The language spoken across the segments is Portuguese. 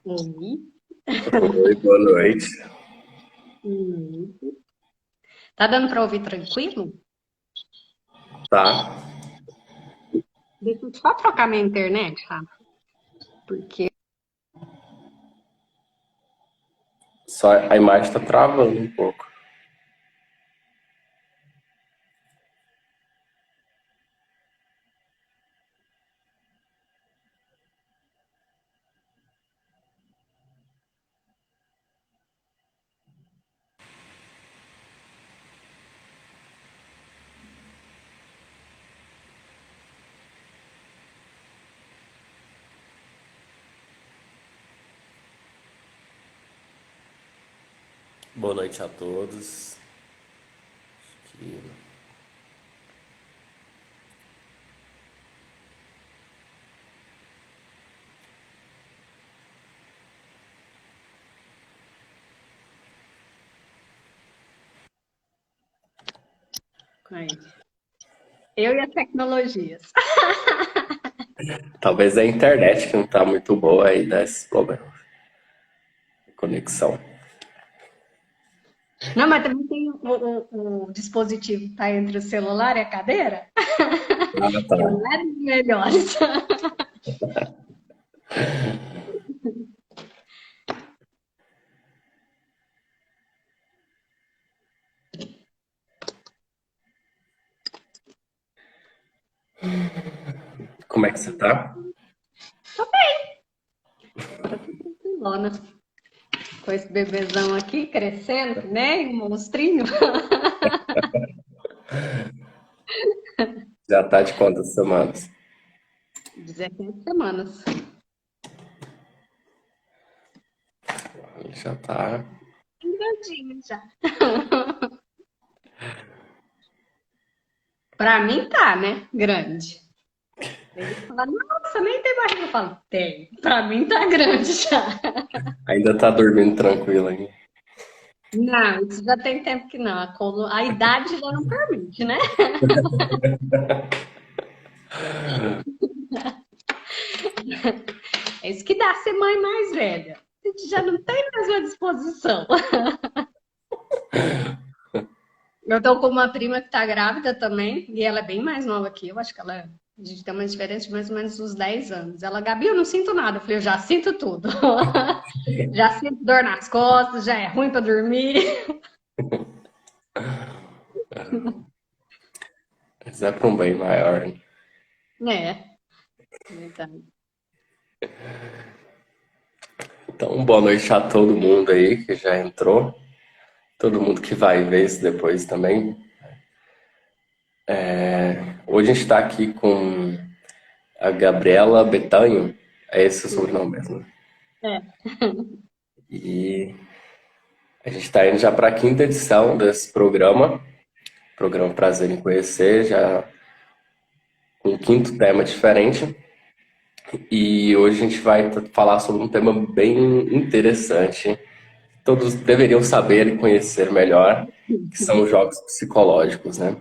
Oi. Oi, boa noite. Hum. Tá dando para ouvir tranquilo? Tá. Deixa eu só trocar minha internet, tá? Porque Só a imagem tá travando um pouco. Boa noite a todos. Que- aí, eu e as tecnologias. Talvez a internet que não tá muito boa aí dá esses problemas de conexão. Não, mas também tem o dispositivo que tá entre o celular e a cadeira. Ah, tá. Celulares melhores. Como é que você tá? Tá tudo tranquilona. Com esse bebezão aqui crescendo, que nem um monstrinho. Já tá de quantas semanas? 17 semanas. Já tá. Grandinho já. Pra mim tá, né? Grande. Ele fala, nossa, nem tem barriga. Eu falo, tem. Pra mim tá grande já. Ainda tá dormindo tranquilo aí. Não, isso já tem tempo que não. A idade já não permite, né? É isso que dá ser mãe mais velha. A gente já não tem mais a disposição. Eu tô com uma prima que tá grávida também, e ela é bem mais nova que eu. Acho que a gente tem uma diferença de mais ou menos uns 10 anos. Ela, Gabi, eu não sinto nada. Eu falei, eu já sinto tudo. Já sinto dor nas costas, já é ruim pra dormir. Mas é pra um bem maior, né? É, verdade. Então, boa noite a todo mundo aí que já entrou. Todo mundo que vai ver isso depois também. Hoje a gente tá aqui com a Gabriela Betanho, é esse o sobrenome mesmo, né? É. E a gente está indo já para a quinta edição desse programa Prazer em Conhecer, já com um quinto tema diferente. E hoje a gente vai falar sobre um tema bem interessante, todos deveriam saber e conhecer melhor, que são os jogos psicológicos, né?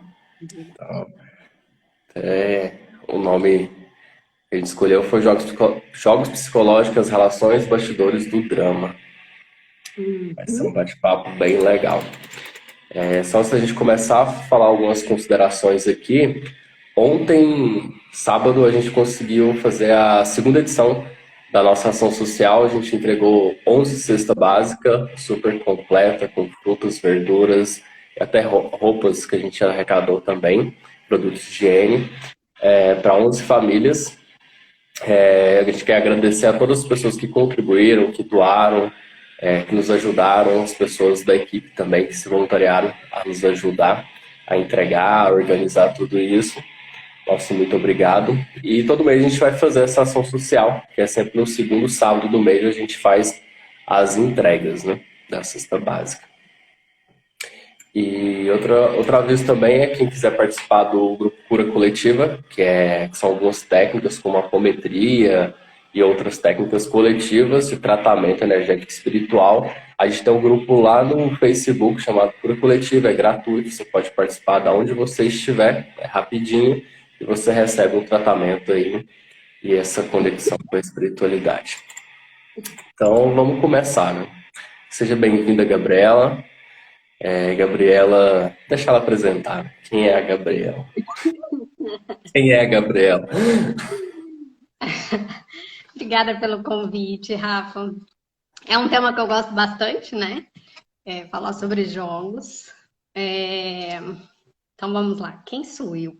O nome que a gente escolheu foi Jogos Psicológicos, as Relações Bastidores do Drama. Vai ser um Uhum. bate-papo bem legal. Só se a gente começar a falar algumas considerações aqui. Ontem, sábado, a gente conseguiu fazer a segunda edição da nossa ação social. A gente entregou 11 cesta básica, super completa, com frutas, verduras e até roupas que a gente arrecadou também, produtos de higiene, para 11 famílias. A gente quer agradecer a todas as pessoas que contribuíram, que doaram, que nos ajudaram, as pessoas da equipe também que se voluntariaram a nos ajudar a entregar, a organizar tudo isso. Nosso muito obrigado. E todo mês a gente vai fazer essa ação social, que é sempre no segundo sábado do mês a gente faz as entregas, né, da cesta básica. E outra vez também é quem quiser participar do grupo Cura Coletiva, que são algumas técnicas como apometria e outras técnicas coletivas de tratamento energético e espiritual. A gente tem um grupo lá no Facebook chamado Cura Coletiva, é gratuito, você pode participar de onde você estiver, é rapidinho, e você recebe um tratamento aí e essa conexão com a espiritualidade. Então, vamos começar, né? Seja bem-vinda, Gabriela. Gabriela, deixa ela apresentar. Quem é a Gabriela? Quem é a Gabriela? Obrigada pelo convite, Rafa. É um tema que eu gosto bastante, né? Falar sobre jogos. É, Então vamos lá. Quem sou eu?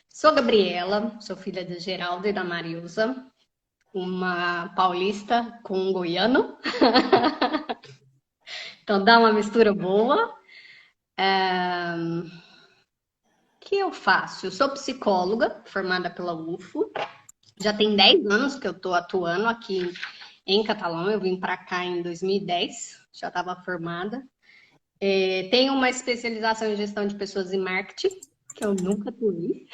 Sou Gabriela, sou filha da Geraldo e da Marilza, uma paulista com um goiano. Então dá uma mistura boa. O que eu faço? Eu sou psicóloga, formada pela UFO. Já tem 10 anos que eu estou atuando aqui em Catalão. Eu vim para cá em 2010, já estava formada. Tenho uma especialização em gestão de pessoas e marketing, que eu nunca atuei.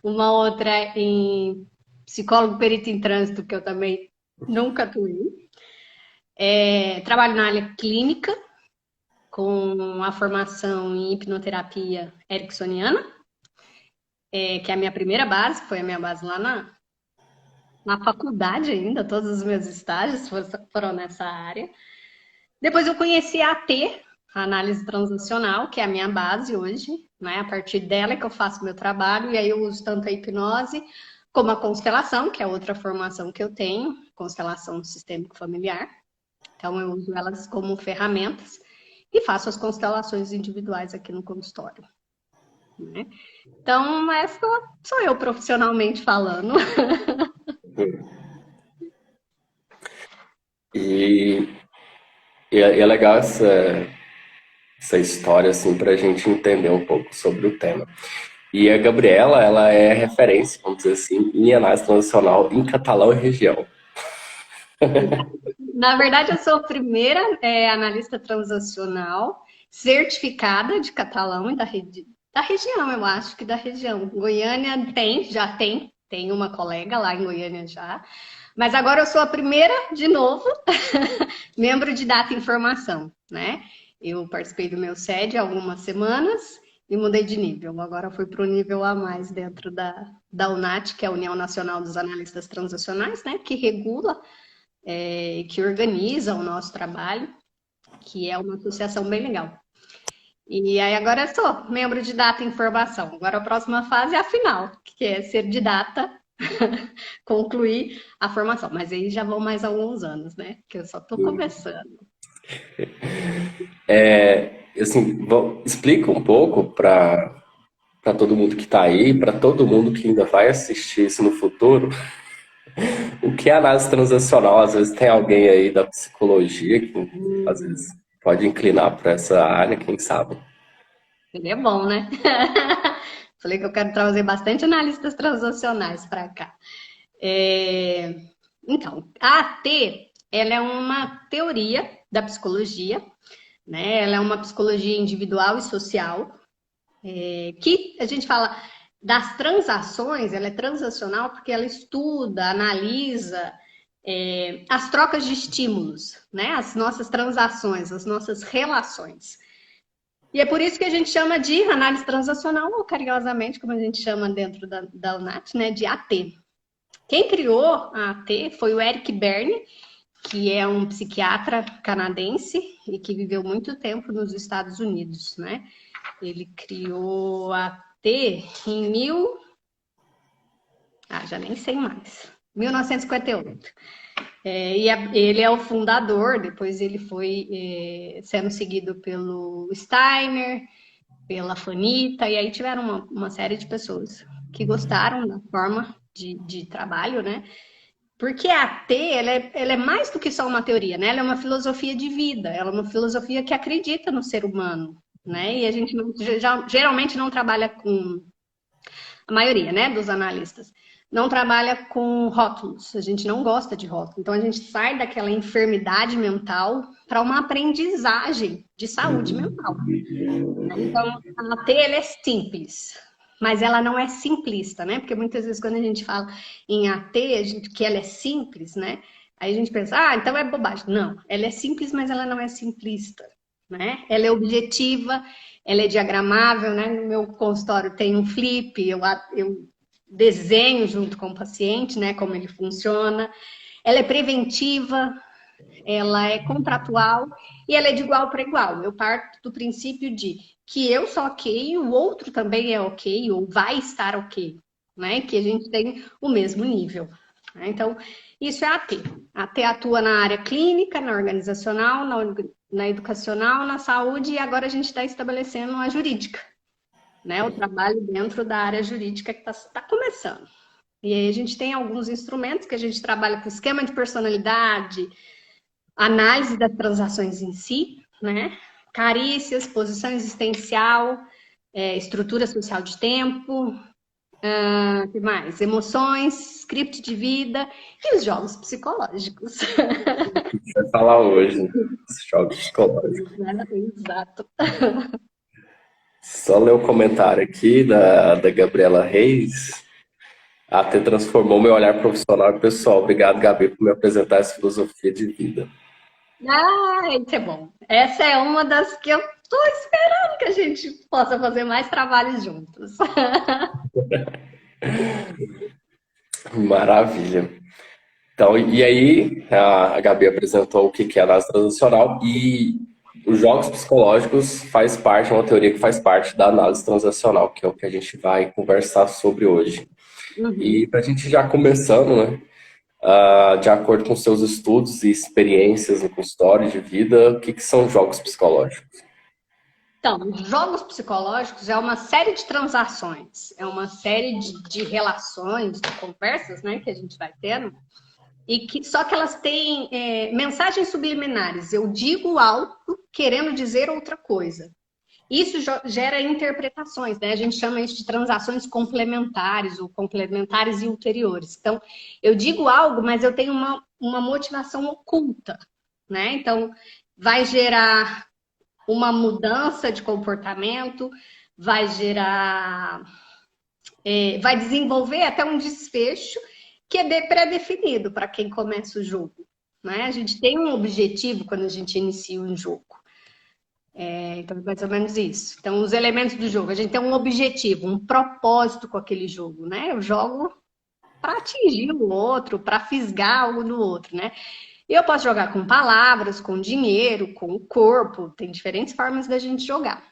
Uma outra em psicólogo perito em trânsito, que eu também nunca atuei. Trabalho na área clínica, com a formação em hipnoterapia ericksoniana, que é a minha primeira base, foi a minha base lá na faculdade ainda, todos os meus estágios foram nessa área. Depois eu conheci a AT, a análise transacional, que é a minha base hoje, né? A partir dela é que eu faço meu trabalho, e aí eu uso tanto a hipnose como a constelação, que é outra formação que eu tenho, constelação sistêmico familiar. Então eu uso elas como ferramentas e faço as constelações individuais aqui no consultório, né? Então, essa sou eu profissionalmente falando. E, e é legal essa história, assim, para a gente entender um pouco sobre o tema. E a Gabriela, ela é referência, vamos dizer assim, em análise transacional em Catalão e região. Na verdade, eu sou a primeira analista transacional certificada de catalão e da região, eu acho que da região. Goiânia tem uma colega lá em Goiânia já. Mas agora eu sou a primeira, de novo, membro de Data e Informação, né? Eu participei do meu SED há algumas semanas e mudei de nível. Agora fui para o nível a mais dentro da UNAT, que é a União Nacional dos Analistas Transacionais, né? Que regula que organiza o nosso trabalho, que é uma associação bem legal. E aí agora eu sou membro de Data e Informação. Agora a próxima fase é a final, que é ser de data, concluir a formação. Mas aí já vão mais alguns anos, né? Que eu só estou começando. Assim, explica um pouco para todo mundo que está aí, para todo mundo que ainda vai assistir isso no futuro, o que é análise transacional. Às vezes tem alguém aí da psicologia que às vezes pode inclinar para essa área, quem sabe. Ele é bom, né? Falei que eu quero trazer bastante analistas transacionais para cá. Então, a AT, ela é uma teoria da psicologia, né? Ela é uma psicologia individual e social, que a gente fala das transações, ela é transacional porque ela estuda, analisa as trocas de estímulos, né? As nossas transações, as nossas relações. E é por isso que a gente chama de análise transacional, ou carinhosamente, como a gente chama dentro da UNAT, né? De AT. Quem criou a AT foi o Eric Berne, que é um psiquiatra canadense e que viveu muito tempo nos Estados Unidos, né? Ele criou a T em já nem sei mais, 1958. Ele é o fundador, depois ele foi sendo seguido pelo Steiner, pela Fanita, e aí tiveram uma série de pessoas que gostaram da forma de trabalho, né? Porque a T, ela é mais do que só uma teoria, né? Ela é uma filosofia de vida, ela é uma filosofia que acredita no ser humano, né? E a gente geralmente não trabalha com a maioria, né, dos analistas, não trabalha com rótulos, a gente não gosta de rótulos. Então a gente sai daquela enfermidade mental para uma aprendizagem de saúde mental. Então a T ela é simples, mas ela não é simplista, né? Porque muitas vezes quando a gente fala em AT, que ela é simples, né? Aí a gente pensa, então é bobagem. Não, ela é simples, mas ela não é simplista, né? Ela é objetiva, ela é diagramável, né? No meu consultório tem um flip, eu desenho junto com o paciente, né? Como ele funciona. ela é preventiva, ela é contratual e ela é de igual para igual. Eu parto do princípio de que eu sou ok e o outro também é ok ou vai estar ok, né? Que a gente tem o mesmo nível. Né? Então, isso é a AT. A AT atua na área clínica, na organizacional, na educacional, na saúde e agora a gente está estabelecendo a jurídica. Né? O trabalho dentro da área jurídica que está começando. E aí a gente tem alguns instrumentos que a gente trabalha com esquema de personalidade, análise das transações em si, né? Carícias, posição existencial, estrutura social de tempo, que mais? Emoções, script de vida e os jogos psicológicos. Vai falar hoje, os jogos psicológicos. Exato. Só ler o comentário aqui da Gabriela Reis. Até transformou meu olhar profissional e pessoal. Obrigado, Gabi, por me apresentar essa filosofia de vida. Isso é bom. Essa é uma das que eu tô esperando que a gente possa fazer mais trabalhos juntos. Maravilha. Então, e aí, a Gabi apresentou o que é a análise transacional e os jogos psicológicos faz parte, é uma teoria que faz parte da análise transacional, que é o que a gente vai conversar sobre hoje. E para a gente já começando, né, de acordo com seus estudos e experiências no consultório de vida, o que são jogos psicológicos? Então, jogos psicológicos é uma série de transações, é uma série de relações, de conversas, né, que a gente vai tendo, só que elas têm mensagens subliminares. Eu digo algo querendo dizer outra coisa. Isso gera interpretações, né? A gente chama isso de transações complementares ou complementares e ulteriores. Então, eu digo algo, mas eu tenho uma motivação oculta, né? Então, vai gerar uma mudança de comportamento, vai gerar, vai desenvolver até um desfecho que é pré-definido para quem começa o jogo. Né? A gente tem um objetivo quando a gente inicia um jogo. Então, é mais ou menos isso. Então, os elementos do jogo. A gente tem um objetivo, um propósito com aquele jogo. Né? Eu jogo para atingir o outro, para fisgar algo no outro. Né? E eu posso jogar com palavras, com dinheiro, com o corpo. Tem diferentes formas da gente jogar.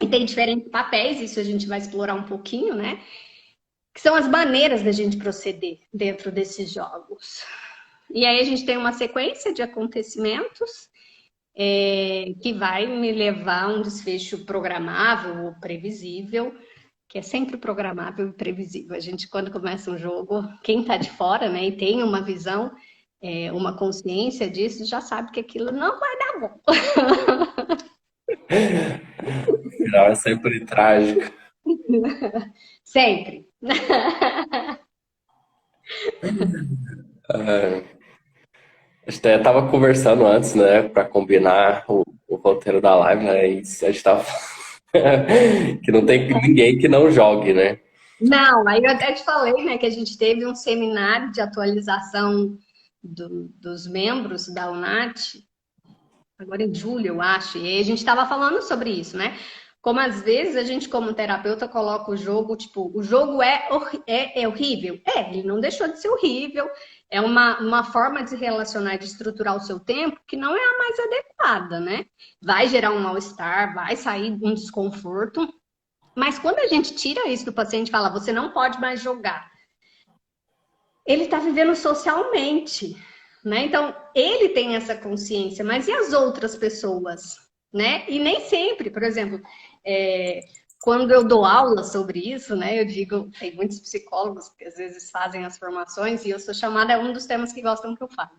E tem diferentes papéis, isso a gente vai explorar um pouquinho, né? Que são as maneiras da gente proceder dentro desses jogos. E aí a gente tem uma sequência de acontecimentos que vai me levar a um desfecho programável ou previsível, que é sempre programável e previsível. A gente, quando começa um jogo, quem está de fora, né, e tem uma visão, uma consciência disso, já sabe que aquilo não vai dar bom. O final é sempre trágico. Sempre. A gente estava conversando antes, né, para combinar o roteiro da live, né, e a gente estava que não tem ninguém que não jogue, né? Não, aí eu até te falei, né, que a gente teve um seminário de atualização dos membros da UNAT, agora em julho, eu acho, e aí a gente estava falando sobre isso, né? Como às vezes a gente, como terapeuta, coloca o jogo, tipo, o jogo é horrível. Ele não deixou de ser horrível, é uma forma de se relacionar, de estruturar o seu tempo que não é a mais adequada, né? Vai gerar um mal-estar, vai sair um desconforto, mas quando a gente tira isso do paciente e fala, você não pode mais jogar, ele está vivendo socialmente, né? Então, ele tem essa consciência, mas e as outras pessoas, né? E nem sempre, por exemplo, quando eu dou aula sobre isso, né? Eu digo, tem muitos psicólogos que às vezes fazem as formações e eu sou chamada, é um dos temas que gostam que eu falo.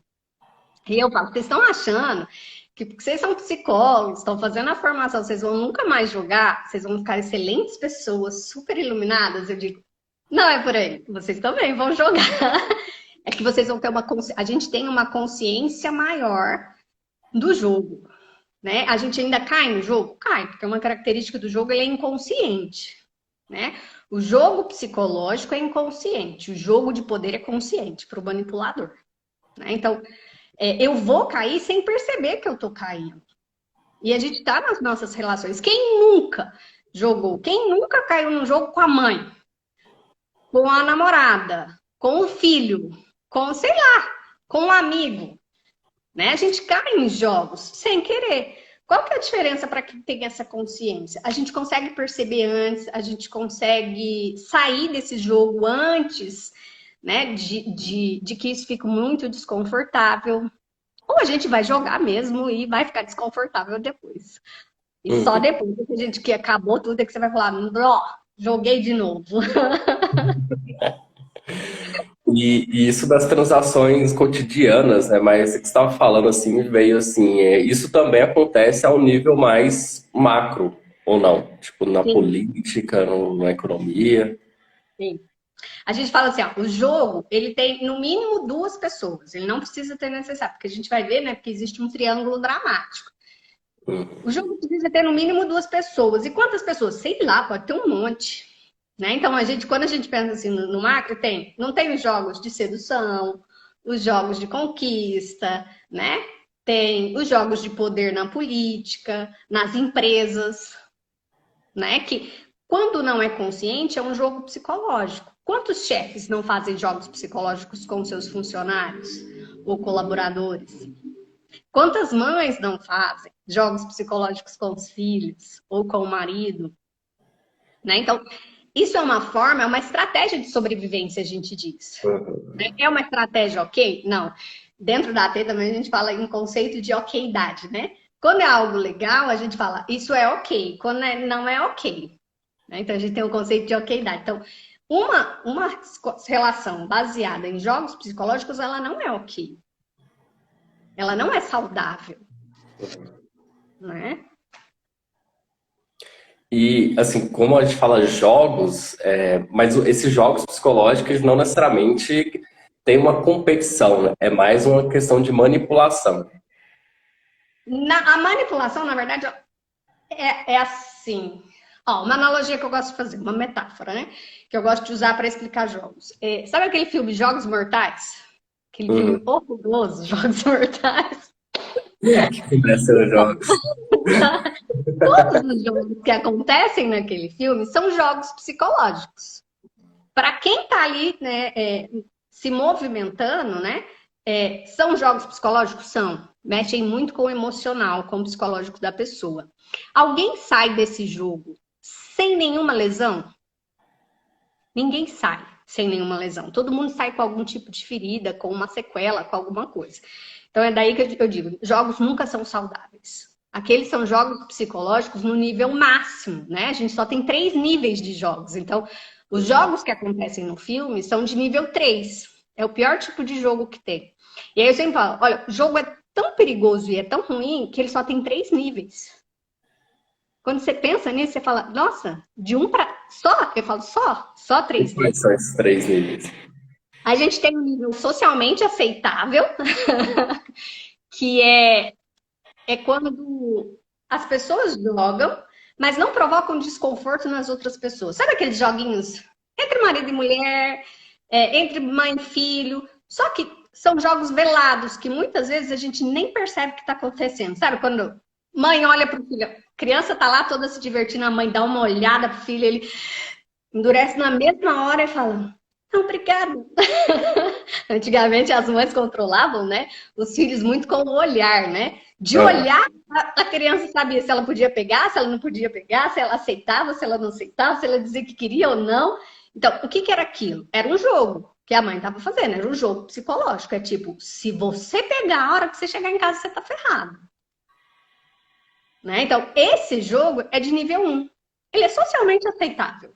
E eu falo, vocês estão achando que porque vocês são psicólogos, estão fazendo a formação, vocês vão nunca mais jogar, vocês vão ficar excelentes pessoas, super iluminadas? Eu digo, não é por aí, vocês também vão jogar. É que vocês vão ter a gente tem uma consciência maior do jogo, né? A gente ainda cai no jogo? Cai, porque uma característica do jogo ele é inconsciente, né? O jogo psicológico é inconsciente, o jogo de poder é consciente para o manipulador, né? Então, eu vou cair sem perceber que eu tô caindo. E a gente tá nas nossas relações. Quem nunca jogou? Quem nunca caiu num jogo com a mãe? Com a namorada? Com o filho? Com, sei lá, com um amigo, né? A gente cai em jogos sem querer. Qual que é a diferença para quem tem essa consciência? A gente consegue perceber antes, a gente consegue sair desse jogo antes, né? De que isso fique muito desconfortável. Ou a gente vai jogar mesmo e vai ficar desconfortável depois. E só Uhum. depois que a gente que acabou tudo é que você vai falar, ó, joguei de novo. E isso das transações cotidianas, né? Mas o que você estava falando assim, veio assim, isso também acontece ao nível mais macro, ou não? Tipo, na Sim, política, na economia. sim. A gente fala assim, ó, o jogo, ele tem no mínimo duas pessoas. Ele não precisa ter necessário, porque a gente vai ver, né, porque existe um triângulo dramático. Uhum. O jogo precisa ter no mínimo duas pessoas. E quantas pessoas? Sei lá, pode ter um monte. Né? Então, quando a gente pensa assim no macro, não tem os jogos de sedução, os jogos de conquista, né? Tem os jogos de poder na política, nas empresas, né? Que quando não é consciente, é um jogo psicológico. Quantos chefes não fazem jogos psicológicos com seus funcionários ou colaboradores? Quantas mães não fazem jogos psicológicos com os filhos ou com o marido? Né? Então, isso é uma forma, é uma estratégia de sobrevivência, a gente diz. Uhum. É uma estratégia ok? Não. Dentro da AT também a gente fala em conceito de okeidade, né? Quando é algo legal, a gente fala isso é ok. Quando não é ok. Né? Então a gente tem o conceito de okeidade. Então, uma relação baseada em jogos psicológicos, ela não é ok. Ela não é saudável, né? E, assim, como a gente fala jogos, mas esses jogos psicológicos não necessariamente tem uma competição, né? É mais uma questão de manipulação. A manipulação, na verdade, é assim. Ó, uma analogia que eu gosto de fazer, uma metáfora, né? Que eu gosto de usar para explicar jogos. Sabe aquele filme Jogos Mortais? Aquele filme Uhum. horroroso, Jogos Mortais. Que começa os jogos. Todos os jogos que acontecem naquele filme são jogos psicológicos. Para quem está ali, né, se movimentando, né, são jogos psicológicos? São. Mexem muito com o emocional, com o psicológico da pessoa. Alguém sai desse jogo sem nenhuma lesão? Ninguém sai sem nenhuma lesão. Todo mundo sai com algum tipo de ferida, com uma sequela, com alguma coisa. Então é daí que eu digo, jogos nunca são saudáveis. Aqueles são jogos psicológicos no nível máximo, né? A gente só tem 3 níveis de jogos. Então, os jogos que acontecem no filme são de nível 3. É o pior tipo de jogo que tem. E aí eu sempre falo, olha, o jogo é tão perigoso e é tão ruim que ele só tem 3 níveis. Quando você pensa nisso, você fala, nossa, de um para. Só? Eu falo, só E três quais níveis. são esses três níveis? A gente tem um nível socialmente aceitável, que é quando as pessoas jogam, mas não provocam desconforto nas outras pessoas. Sabe aqueles joguinhos entre marido e mulher, entre mãe e filho? Só que são jogos velados, que muitas vezes a gente nem percebe o que está acontecendo. Sabe quando mãe olha para o filho, a criança tá lá toda se divertindo, a mãe dá uma olhada pro filho, ele endurece na mesma hora e fala: não, obrigada. Antigamente as mães controlavam, né, os filhos muito com o olhar, né? De Aham. olhar, a criança sabia se ela podia pegar, se ela não podia pegar, se ela aceitava, se ela não aceitava, se ela dizia que queria ou não. Então, o que era aquilo? Era um jogo que a mãe estava fazendo, era um jogo psicológico. É tipo, se você pegar, a hora que você chegar em casa, você tá ferrado. Né? Então, esse jogo é de nível 1. Ele é socialmente aceitável.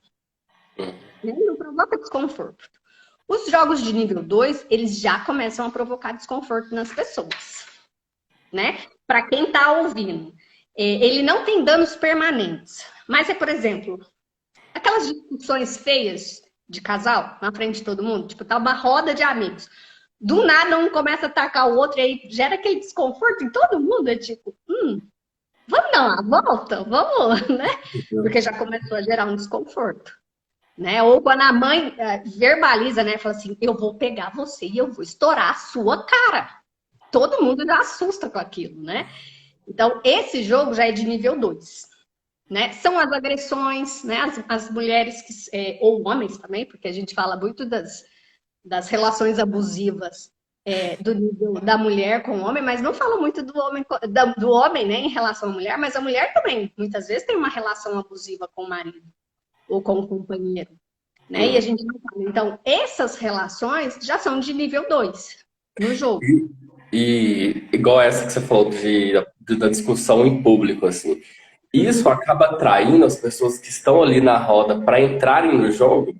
Né? Não provoca desconforto. Os jogos de nível 2, eles já começam a provocar desconforto nas pessoas, né? Para quem está ouvindo, ele não tem danos permanentes, mas por exemplo, aquelas discussões feias de casal na frente de todo mundo, tipo, tá uma roda de amigos. Do nada um começa a atacar o outro e aí gera aquele desconforto em todo mundo, é tipo, vamos dar uma volta, vamos, né? Porque já começou a gerar um desconforto. Né? Ou quando a mãe verbaliza, né? Fala assim, eu vou pegar você e eu vou estourar a sua cara. Todo mundo já assusta com aquilo, né? Então, esse jogo já é de nível 2. Né? São as agressões, né? As mulheres, ou homens também, porque a gente fala muito das relações abusivas do nível da mulher com o homem, mas não fala muito do homem, né, em relação à mulher, mas a mulher também, muitas vezes, tem uma relação abusiva com o marido ou com o companheiro, né? E a Hum. gente não fala. Então, essas relações já são de nível 2 no jogo. E igual essa que você falou da discussão em público, assim. Isso Uhum. acaba atraindo as pessoas que estão ali na roda para entrarem no jogo.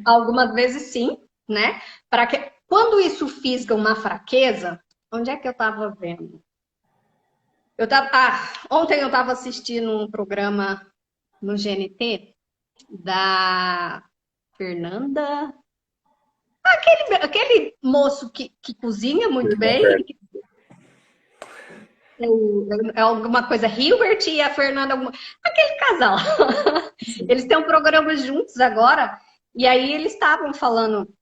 Algumas vezes sim, né? Para que quando isso fisga uma fraqueza, onde é que eu estava vendo? Ontem eu estava assistindo um programa no GNT da Fernanda, aquele moço que cozinha muito bem, é alguma coisa Hilbert e a Fernanda, aquele casal. Eles têm um programa juntos agora, e aí eles estavam falando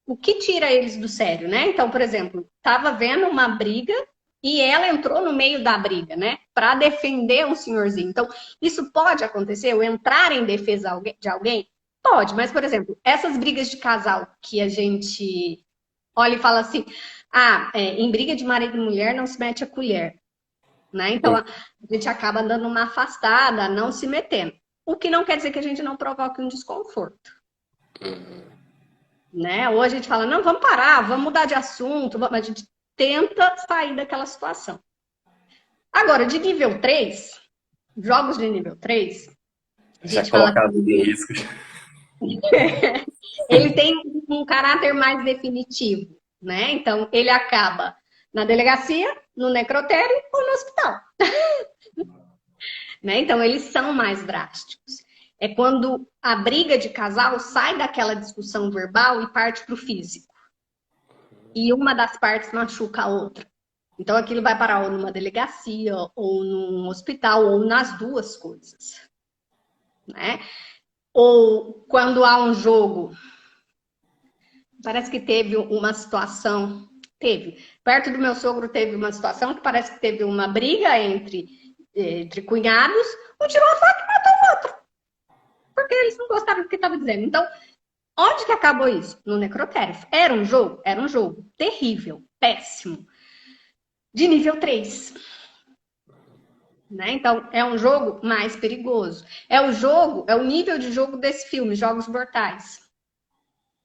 o que tira eles do sério, né? Então, por exemplo, estava vendo uma briga e ela entrou no meio da briga, né? Para defender um senhorzinho. Então, isso pode acontecer, eu entrar em defesa de alguém? Pode, mas, por exemplo, essas brigas de casal que a gente olha e fala assim, em briga de marido e mulher não se mete a colher, né? Então, a gente acaba dando uma afastada, não se metendo. O que não quer dizer que a gente não provoque um desconforto, né? Ou a gente fala, não, vamos parar, vamos mudar de assunto, mas a gente tenta sair daquela situação. Agora, de nível 3, jogos de nível 3, a Já gente fala colocar a que vida em risco. ele tem um caráter mais definitivo, né? Então, ele acaba na delegacia, no necrotério ou no hospital, né? Então, eles são mais drásticos. É quando a briga de casal sai daquela discussão verbal e parte para o físico. E uma das partes machuca a outra. Então, aquilo vai parar ou numa delegacia, ou num hospital, ou nas duas coisas, né? Ou quando há um jogo, parece que teve uma situação, perto do meu sogro teve uma situação que parece que teve uma briga entre cunhados, um tirou a faca e matou o outro, porque eles não gostaram do que estava dizendo. Então, onde que acabou isso? No necrotério. Era um jogo? Era um jogo terrível, péssimo, de nível 3. Né? Então, é um jogo mais perigoso. É o nível de jogo desse filme, Jogos Mortais.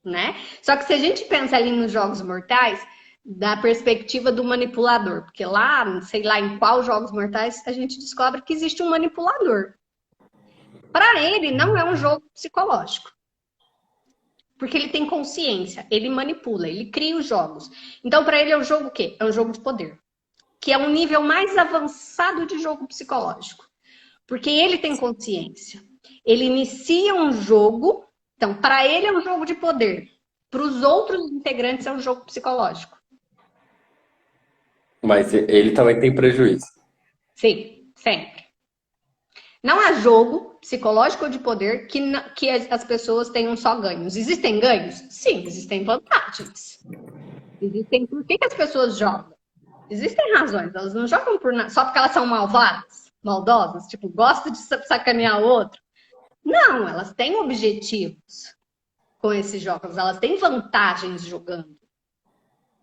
Né? Só que se a gente pensa ali nos Jogos Mortais, da perspectiva do manipulador, porque lá, sei lá em qual Jogos Mortais, a gente descobre que existe um manipulador. Para ele, não é um jogo psicológico. Porque ele tem consciência, ele manipula, ele cria os jogos. Então, para ele é um jogo o quê? É um jogo de poder. Que é um nível mais avançado de jogo psicológico. Porque ele tem consciência. Ele inicia um jogo. Então, para ele é um jogo de poder. Para os outros integrantes é um jogo psicológico. Mas ele também tem prejuízo. Sim, sempre. Não há jogo psicológico ou de poder que as pessoas tenham só ganhos. Existem ganhos? Sim, existem vantagens. Existem. Por que as pessoas jogam? Existem razões. Elas não jogam só porque elas são malvadas, maldosas, tipo, gostam de sacanear o outro. Não, elas têm objetivos com esses jogos, elas têm vantagens jogando,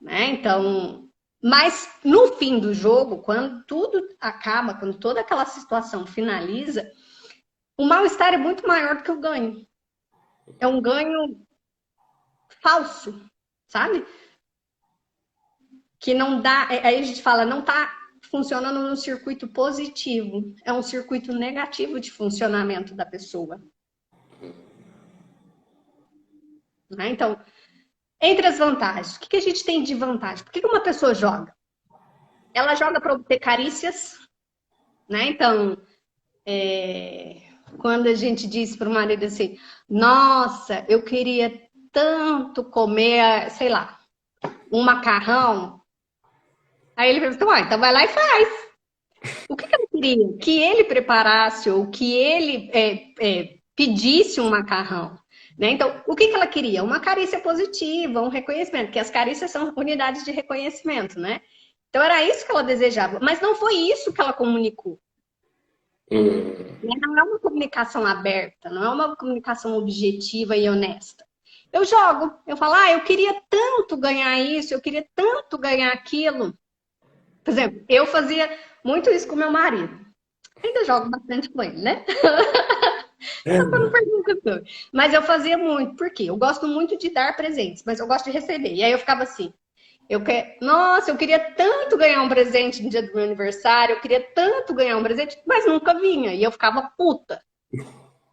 né? Então, mas no fim do jogo, quando tudo acaba, quando toda aquela situação finaliza, o mal-estar é muito maior do que o ganho. É um ganho falso, sabe? Que não dá, aí a gente fala, não tá funcionando no circuito positivo, é um circuito negativo de funcionamento da pessoa. Né? Então, entre as vantagens, o que a gente tem de vantagem? Por que uma pessoa joga? Ela joga para obter carícias, né? Então, quando a gente diz para o marido assim, nossa, eu queria tanto comer, sei lá, um macarrão. Aí ele pergunta, então vai lá e faz. O que ela queria? Que ele preparasse ou que ele pedisse um macarrão. Né? Então, o que ela queria? Uma carícia positiva, um reconhecimento, porque as carícias são unidades de reconhecimento, né? Então, era isso que ela desejava, mas não foi isso que ela comunicou. Não é uma comunicação aberta, não é uma comunicação objetiva e honesta. Eu jogo. Eu falo, eu queria tanto ganhar isso, eu queria tanto ganhar aquilo. Por exemplo, eu fazia muito isso com meu marido. Ainda jogo bastante com ele, né? Só pra não perder o costume. Mas eu fazia muito. Por quê? Eu gosto muito de dar presentes, mas eu gosto de receber. E aí eu ficava assim, nossa, eu queria tanto ganhar um presente no dia do meu aniversário, eu queria tanto ganhar um presente, mas nunca vinha. E eu ficava puta.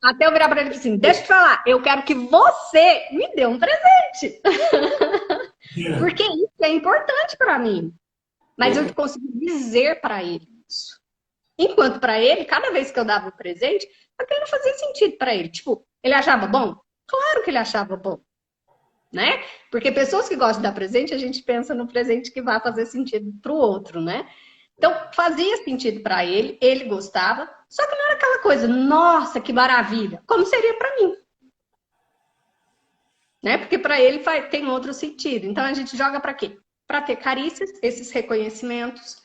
Até eu virar pra ele e assim, deixa eu te falar, eu quero que você me dê um presente. Porque isso é importante pra mim. Mas eu consegui dizer pra ele isso. Enquanto pra ele, cada vez que eu dava um presente, aquilo não fazia sentido pra ele. Tipo, ele achava bom? Claro que ele achava bom. Né? Porque pessoas que gostam de dar presente, a gente pensa no presente que vai fazer sentido para o outro, né? Então, fazia sentido para ele, ele gostava, só que não era aquela coisa, nossa, que maravilha, como seria para mim. Né? Porque para ele tem outro sentido. Então, a gente joga para quê? Para ter carícias, esses reconhecimentos.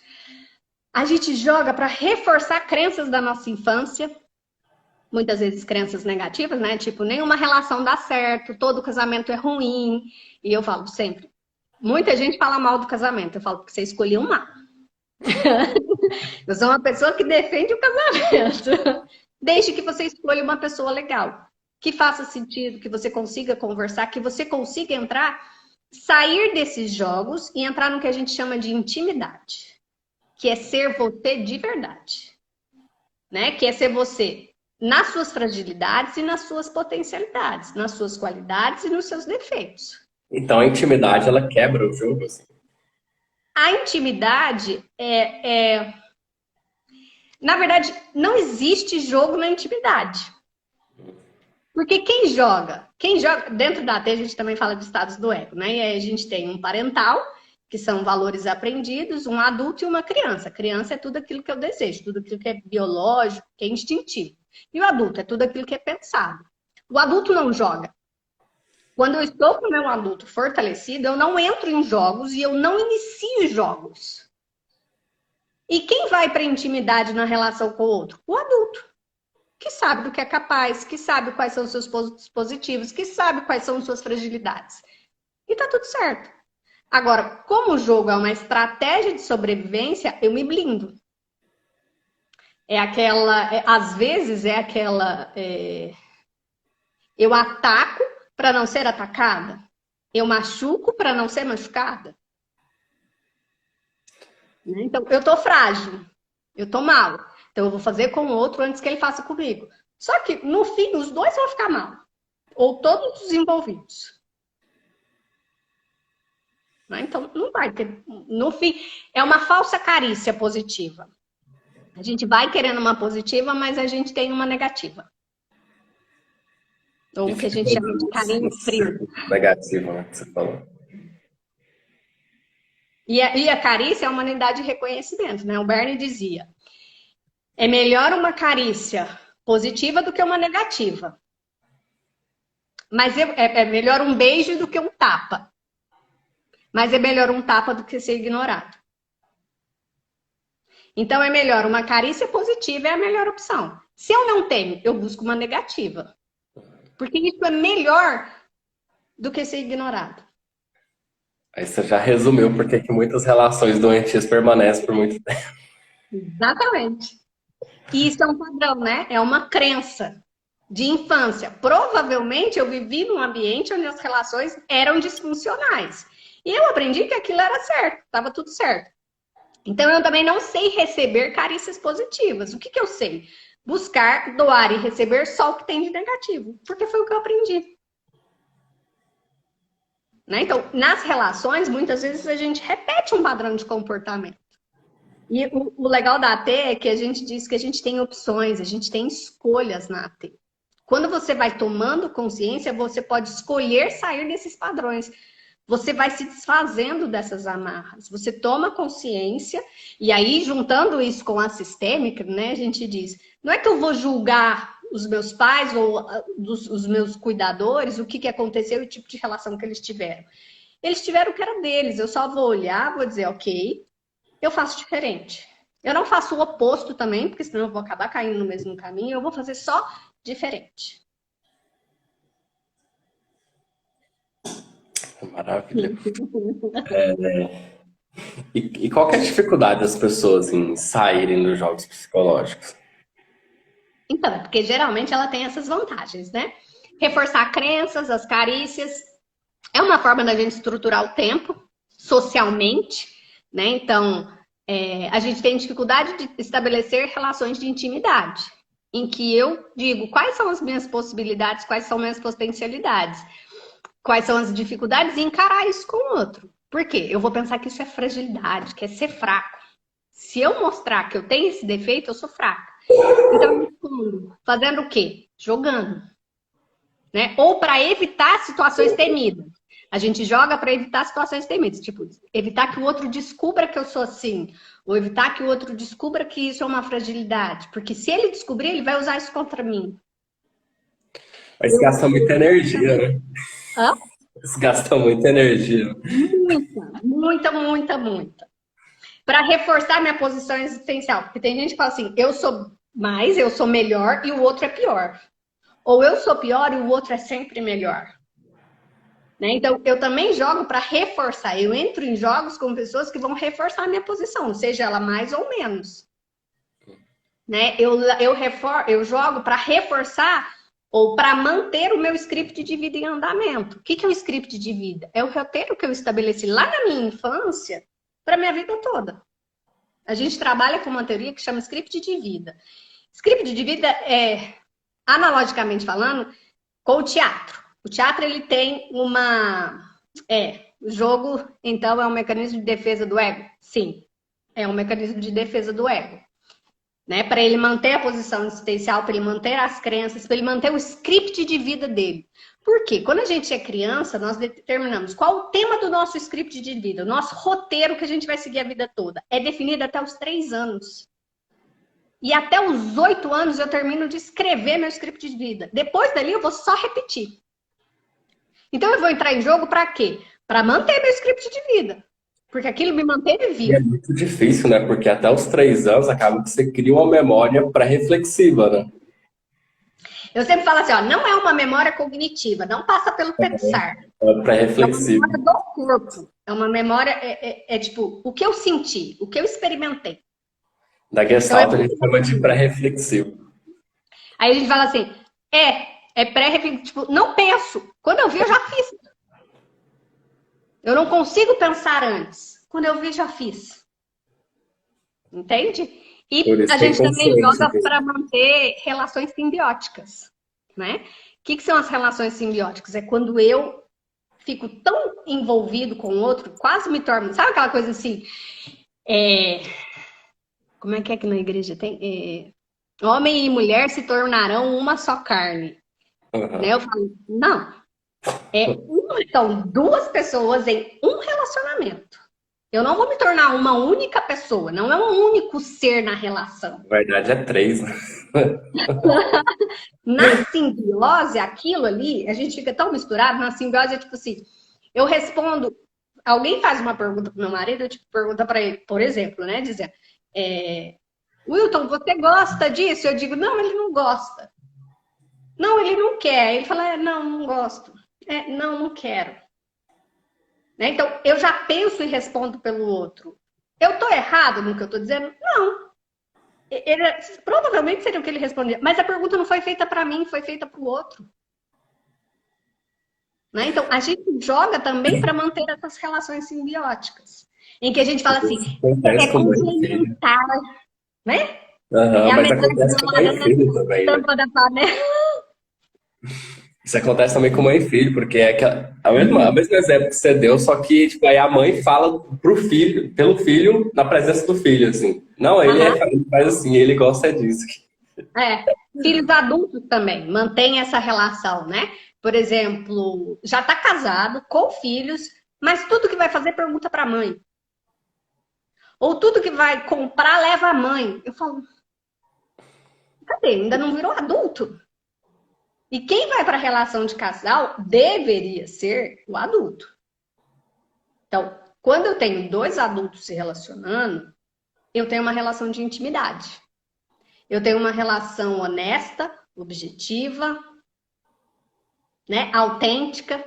A gente joga para reforçar crenças da nossa infância, muitas vezes crenças negativas, né? Tipo, nenhuma relação dá certo, todo casamento é ruim. E eu falo sempre, muita gente fala mal do casamento. Eu falo, porque você escolheu um mal. Eu sou uma pessoa que defende o casamento. Desde que você escolha uma pessoa legal. Que faça sentido, que você consiga conversar, que você consiga entrar, sair desses jogos e entrar no que a gente chama de intimidade. Que é ser você de verdade. Né? Que é ser você nas suas fragilidades e nas suas potencialidades, nas suas qualidades e nos seus defeitos. Então a intimidade, ela quebra o jogo, assim. A intimidade na verdade, não existe jogo na intimidade. Porque quem joga, dentro da AT a gente também fala de estados do ego, né? E aí a gente tem um parental, que são valores aprendidos, um adulto e uma criança. A criança é tudo aquilo que eu desejo, tudo aquilo que é biológico, que é instintivo. E o adulto é tudo aquilo que é pensado. O adulto não joga. Quando eu estou com o meu adulto fortalecido, eu não entro em jogos e eu não inicio jogos. E quem vai para a intimidade na relação com o outro? O adulto. Que sabe do que é capaz, que sabe quais são os seus pontos positivos, que sabe quais são suas fragilidades. E tá tudo certo. Agora, como o jogo é uma estratégia de sobrevivência, eu me blindo. Às vezes eu ataco para não ser atacada. Eu machuco para não ser machucada. Então, eu tô frágil. Eu tô mal. Então, eu vou fazer com o outro antes que ele faça comigo. Só que, no fim, os dois vão ficar mal. Ou todos os envolvidos. Então, não vai ter. No fim, é uma falsa carícia positiva. A gente vai querendo uma positiva, mas a gente tem uma negativa. Ou o que a gente chama de carinho frio. Negativo, né, que você falou. E a carícia é uma unidade de reconhecimento, né? O Bernie dizia: é melhor uma carícia positiva do que uma negativa. Mas é melhor um beijo do que um tapa. Mas é melhor um tapa do que ser ignorado. Então é melhor uma carícia positiva, é a melhor opção. Se eu não tenho, eu busco uma negativa. Porque isso é melhor do que ser ignorado. Aí você já resumiu por que muitas relações doentias permanecem por muito tempo. Exatamente. E isso é um padrão, né? É uma crença de infância. Provavelmente eu vivi num ambiente onde as relações eram disfuncionais. E eu aprendi que aquilo era certo, estava tudo certo. Então eu também não sei receber carícias positivas. O que eu sei? Buscar, doar e receber só o que tem de negativo. Porque foi o que eu aprendi. Né? Então, nas relações, muitas vezes a gente repete um padrão de comportamento. E o legal da AT é que a gente diz que a gente tem opções, a gente tem escolhas na AT. Quando você vai tomando consciência, você pode escolher sair desses padrões. Você vai se desfazendo dessas amarras. Você toma consciência, e aí, juntando isso com a sistêmica, né, a gente diz, não é que eu vou julgar os meus pais ou os meus cuidadores, o que aconteceu e o tipo de relação que eles tiveram. Eles tiveram o que era deles. Eu só vou olhar, vou dizer, ok, eu faço diferente. Eu não faço o oposto também, porque senão eu vou acabar caindo no mesmo caminho. Eu vou fazer só diferente. Maravilha. E qual que é a dificuldade das pessoas em saírem dos jogos psicológicos? Então, é porque geralmente ela tem essas vantagens, né? Reforçar crenças, as carícias. É uma forma da gente estruturar o tempo socialmente, né? Então, a gente tem dificuldade de estabelecer relações de intimidade, em que eu digo quais são as minhas possibilidades, quais são minhas potencialidades, quais são as dificuldades e encarar isso com o outro. Por quê? Eu vou pensar que isso é fragilidade, que é ser fraco. Se eu mostrar que eu tenho esse defeito, eu sou fraca. Então, eu respondo, fazendo o quê? Jogando, né? Ou para evitar situações temidas. A gente joga para evitar situações temidas, tipo, evitar que o outro descubra que eu sou assim, ou evitar que o outro descubra que isso é uma fragilidade, porque se ele descobrir, ele vai usar isso contra mim. Mas gasta muita energia, né? Hã? Isso gasta muita energia. Muita, muita, muita, muita. Para reforçar minha posição existencial, porque tem gente que fala assim, eu sou mais, eu sou melhor e o outro é pior. Ou eu sou pior e o outro é sempre melhor. Né? Então, eu também jogo para reforçar. Eu entro em jogos com pessoas que vão reforçar a minha posição, seja ela mais ou menos. Né? Eu jogo para reforçar ou para manter o meu script de vida em andamento. O que é o script de vida? É o roteiro que eu estabeleci lá na minha infância para minha vida toda. A gente trabalha com uma teoria que chama script de vida. Script de vida é, analogicamente falando, com o teatro. O teatro, ele tem uma... o jogo, então, é um mecanismo de defesa do ego? Sim, é um mecanismo de defesa do ego. Né? Para ele manter a posição existencial, para ele manter as crenças, para ele manter o script de vida dele. Por quê? Quando a gente é criança, nós determinamos qual o tema do nosso script de vida, o nosso roteiro que a gente vai seguir a vida toda. É definido até os 3 anos. E até os 8 anos eu termino de escrever meu script de vida. Depois dali eu vou só repetir. Então eu vou entrar em jogo para quê? Para manter meu script de vida. Porque aquilo me manteve E é vivo. muito difícil, né? Porque até os 3 anos acaba que você cria uma memória pré-reflexiva, né? Eu sempre falo assim, ó, não é uma memória cognitiva, não passa pelo pensar. É É uma pré-reflexiva. memória do corpo. É uma memória, tipo, o que eu senti, o que eu experimentei. Da Então é Gestalt a muito gente chama de relativo. pré-reflexivo. Aí a gente fala assim, é pré-reflexivo, tipo, não penso. Quando eu vi, eu já fiz. Eu não consigo pensar antes. Quando eu vi, já fiz. Entende? Por E isso a que é gente também inconsciente joga para manter relações simbióticas, né? O que são as relações simbióticas? É quando eu fico tão envolvido com o outro, quase me torno... Sabe aquela coisa assim? É, como é que na igreja tem? Homem e mulher se tornarão uma só carne. Né? mesmo. Eu falo, não. Então, 2 pessoas em um relacionamento. Eu não vou me tornar uma única pessoa, não é um único ser na relação. Na verdade é 3, né? Na simbiose, aquilo ali, a gente fica tão misturado, na simbiose é tipo assim, eu respondo, alguém faz uma pergunta pro meu marido, eu tipo, pergunta para ele, por exemplo, né, dizendo, Wilton, você gosta disso? Eu digo, não, ele não gosta. Não, ele não quer. Ele fala, não, não gosto. Não, não quero. Né? Então, eu já penso e respondo pelo outro. Eu tô errado no que eu tô dizendo? Não. Ele, provavelmente seria o que ele respondia. Mas a pergunta não foi feita para mim, foi feita para o outro. Né? Então, a gente joga também para manter essas relações simbióticas. Em que a gente fala assim, Isso acontece é com mãe e filho. complementar, né? É Aham, a mas metade acontece da com mãe e laranja filho na também, né? tampa da panela. Isso acontece também com mãe e filho, porque é a mesmo exemplo que você deu, só que tipo, aí a mãe fala pro filho, pelo filho, na presença do filho, assim. Não, ele faz assim, ele gosta disso. Filhos adultos também mantém essa relação, né? Por exemplo, já está casado, com filhos, mas tudo que vai fazer pergunta para a mãe. Ou tudo que vai comprar leva a mãe. Eu falo, cadê? Ainda não virou adulto? E quem vai para a relação de casal deveria ser o adulto. Então, quando eu tenho 2 adultos se relacionando, eu tenho uma relação de intimidade. Eu tenho uma relação honesta, objetiva, né, autêntica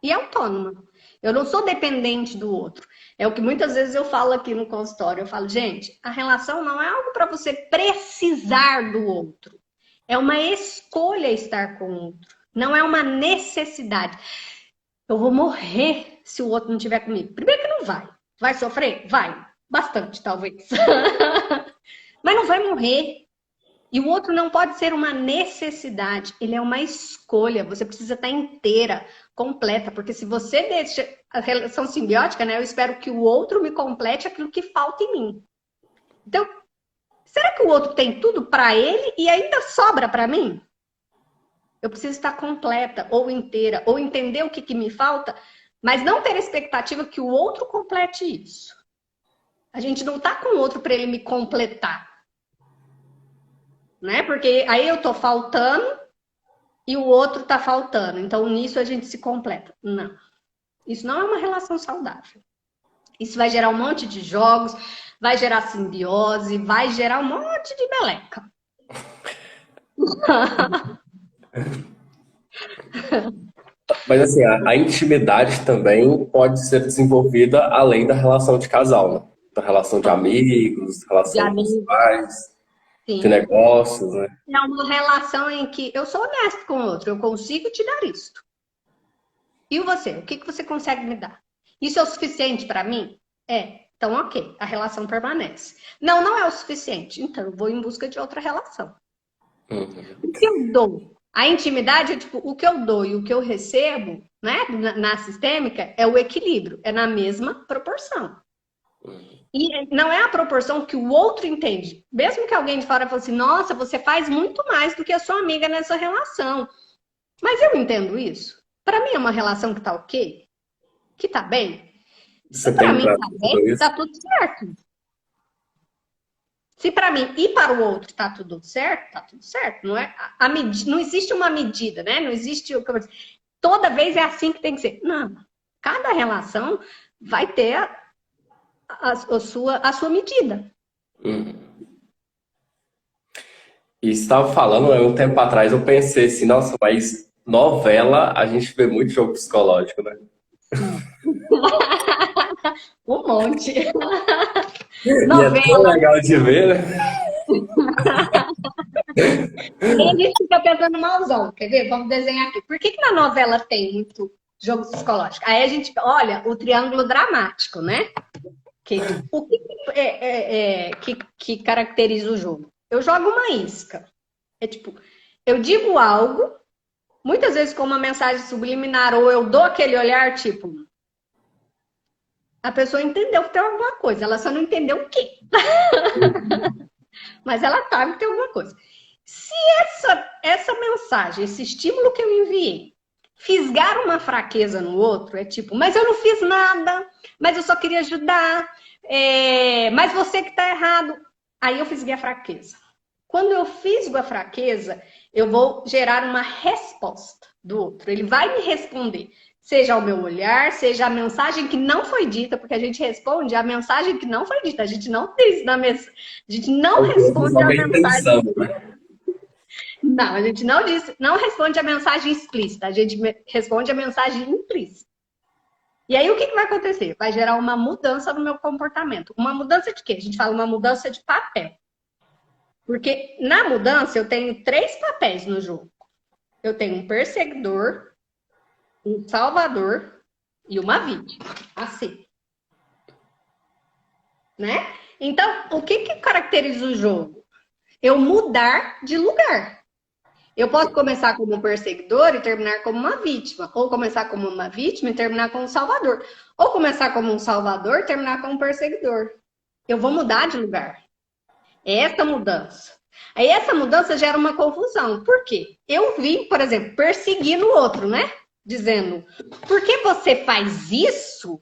e autônoma. Eu não sou dependente do outro. É o que muitas vezes eu falo aqui no consultório. Eu falo, gente, a relação não é algo para você precisar do outro. É uma escolha estar com o outro. Não é uma necessidade. Eu vou morrer se o outro não estiver comigo. Primeiro que não vai. Vai sofrer? Vai. Bastante, talvez. Mas não vai morrer. E o outro não pode ser uma necessidade, ele é uma escolha. Você precisa estar inteira, completa, porque se você deixa a relação simbiótica, né? Eu espero que o outro me complete aquilo que falta em mim. Então, será que o outro tem tudo para ele e ainda sobra para mim? Eu preciso estar completa ou inteira, ou entender o que me falta, mas não ter a expectativa que o outro complete isso. A gente não está com o outro para ele me completar. Né? Porque aí eu tô faltando e o outro tá faltando. Então, nisso a gente se completa. Não. Isso não é uma relação saudável. Isso vai gerar um monte de jogos, vai gerar simbiose, vai gerar um monte de meleca. Mas assim, a intimidade também pode ser desenvolvida além da relação de casal, né? Da relação de amigos, De relação com os amigos, pais, de sim. negócios, né? É uma relação em que eu sou honesto com o outro, eu consigo te dar isto. E você? O que você consegue me dar? Isso é o suficiente para mim? É. Então, ok, a relação permanece. Não, não é o suficiente. Então, eu vou em busca de outra relação. O que eu dou? A intimidade é tipo, o que eu dou e o que eu recebo, né? Na sistêmica, é o equilíbrio, é na mesma proporção. E não é a proporção que o outro entende. Mesmo que alguém de fora fale assim, nossa, você faz muito mais do que a sua amiga nessa relação. Mas eu entendo isso. Para mim é uma relação que tá ok, que tá bem. Se Você para tem mim para tá tudo bem, isso? tá tudo certo. Se para mim e para o outro tá tudo certo, tá tudo certo. Não é não existe uma medida, né? Não existe o que eu toda vez é assim que tem que ser. Não. Cada relação vai ter a sua medida. Uhum. E você estava falando, um tempo atrás, eu pensei assim, nossa, mas novela, a gente vê muito jogo psicológico, né? Um monte. E é tão Novela. legal de ver, né? Aí a gente fica pensando malzão. Quer ver? Vamos desenhar aqui. Por que na novela tem muito jogo psicológico? Aí a gente olha o triângulo dramático, né? O que que caracteriza o jogo? Eu jogo uma isca. É tipo, eu digo algo, muitas vezes com uma mensagem subliminar, ou eu dou aquele olhar, tipo, a pessoa entendeu que tem alguma coisa, ela só não entendeu o quê. Mas ela sabe que tem alguma coisa. Se essa mensagem, esse estímulo que eu enviei, fisgar uma fraqueza no outro, é tipo, mas eu não fiz nada, mas eu só queria ajudar, mas você que tá errado. Aí eu fisguei a fraqueza. Quando eu fisgo a fraqueza, eu vou gerar uma resposta do outro. Ele vai me responder. Seja o meu olhar, seja a mensagem que não foi dita, porque a gente responde a mensagem que não foi dita. A gente não diz na mensagem. A gente não responde a Alguém mensagem. pensando, né? Não, a gente não diz, não responde a mensagem explícita, a gente responde a mensagem implícita. E aí o que vai acontecer? Vai gerar uma mudança no meu comportamento. Uma mudança de quê? A gente fala uma mudança de papel. Porque na mudança eu tenho 3 papéis no jogo. Eu tenho um perseguidor, um salvador e uma vítima. Assim. Né? Então, o que caracteriza o jogo? Eu mudar de lugar. Eu posso começar como um perseguidor e terminar como uma vítima. Ou começar como uma vítima e terminar como um salvador. Ou começar como um salvador e terminar como um perseguidor. Eu vou mudar de lugar. É essa mudança. Aí essa mudança gera uma confusão. Por quê? Eu vim, por exemplo, perseguindo o outro, né? Dizendo, por que você faz isso?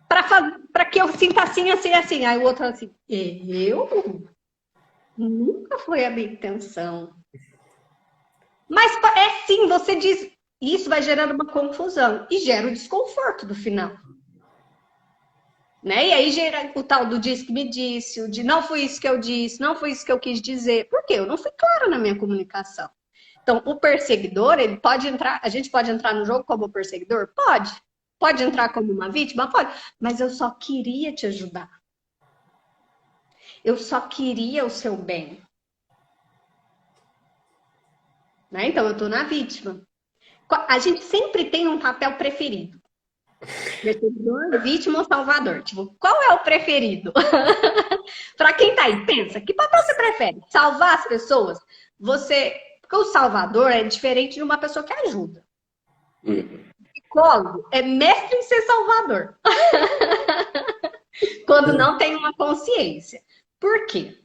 Para que eu sinta assim, assim, assim. Aí o outro assim, eu? Nunca foi a minha intenção. Mas é sim, você diz, isso vai gerando uma confusão e gera o desconforto do final. Né? E aí gera o tal do diz que me disse, o de não foi isso que eu disse, não foi isso que eu quis dizer. Por quê? Eu não fui clara na minha comunicação. Então, o perseguidor, ele pode entrar, a gente pode entrar no jogo como perseguidor? Pode. Pode entrar como uma vítima? Pode. Mas eu só queria te ajudar. Eu só queria o seu bem. Né? Então, eu tô na vítima. A gente sempre tem um papel preferido. Perseguidor, vítima ou salvador? Tipo, qual é o preferido? Para quem tá aí, pensa, que papel você prefere? Salvar as pessoas? Porque o salvador é diferente de uma pessoa que ajuda. O psicólogo é mestre em ser salvador. Quando não tem uma consciência. Por quê?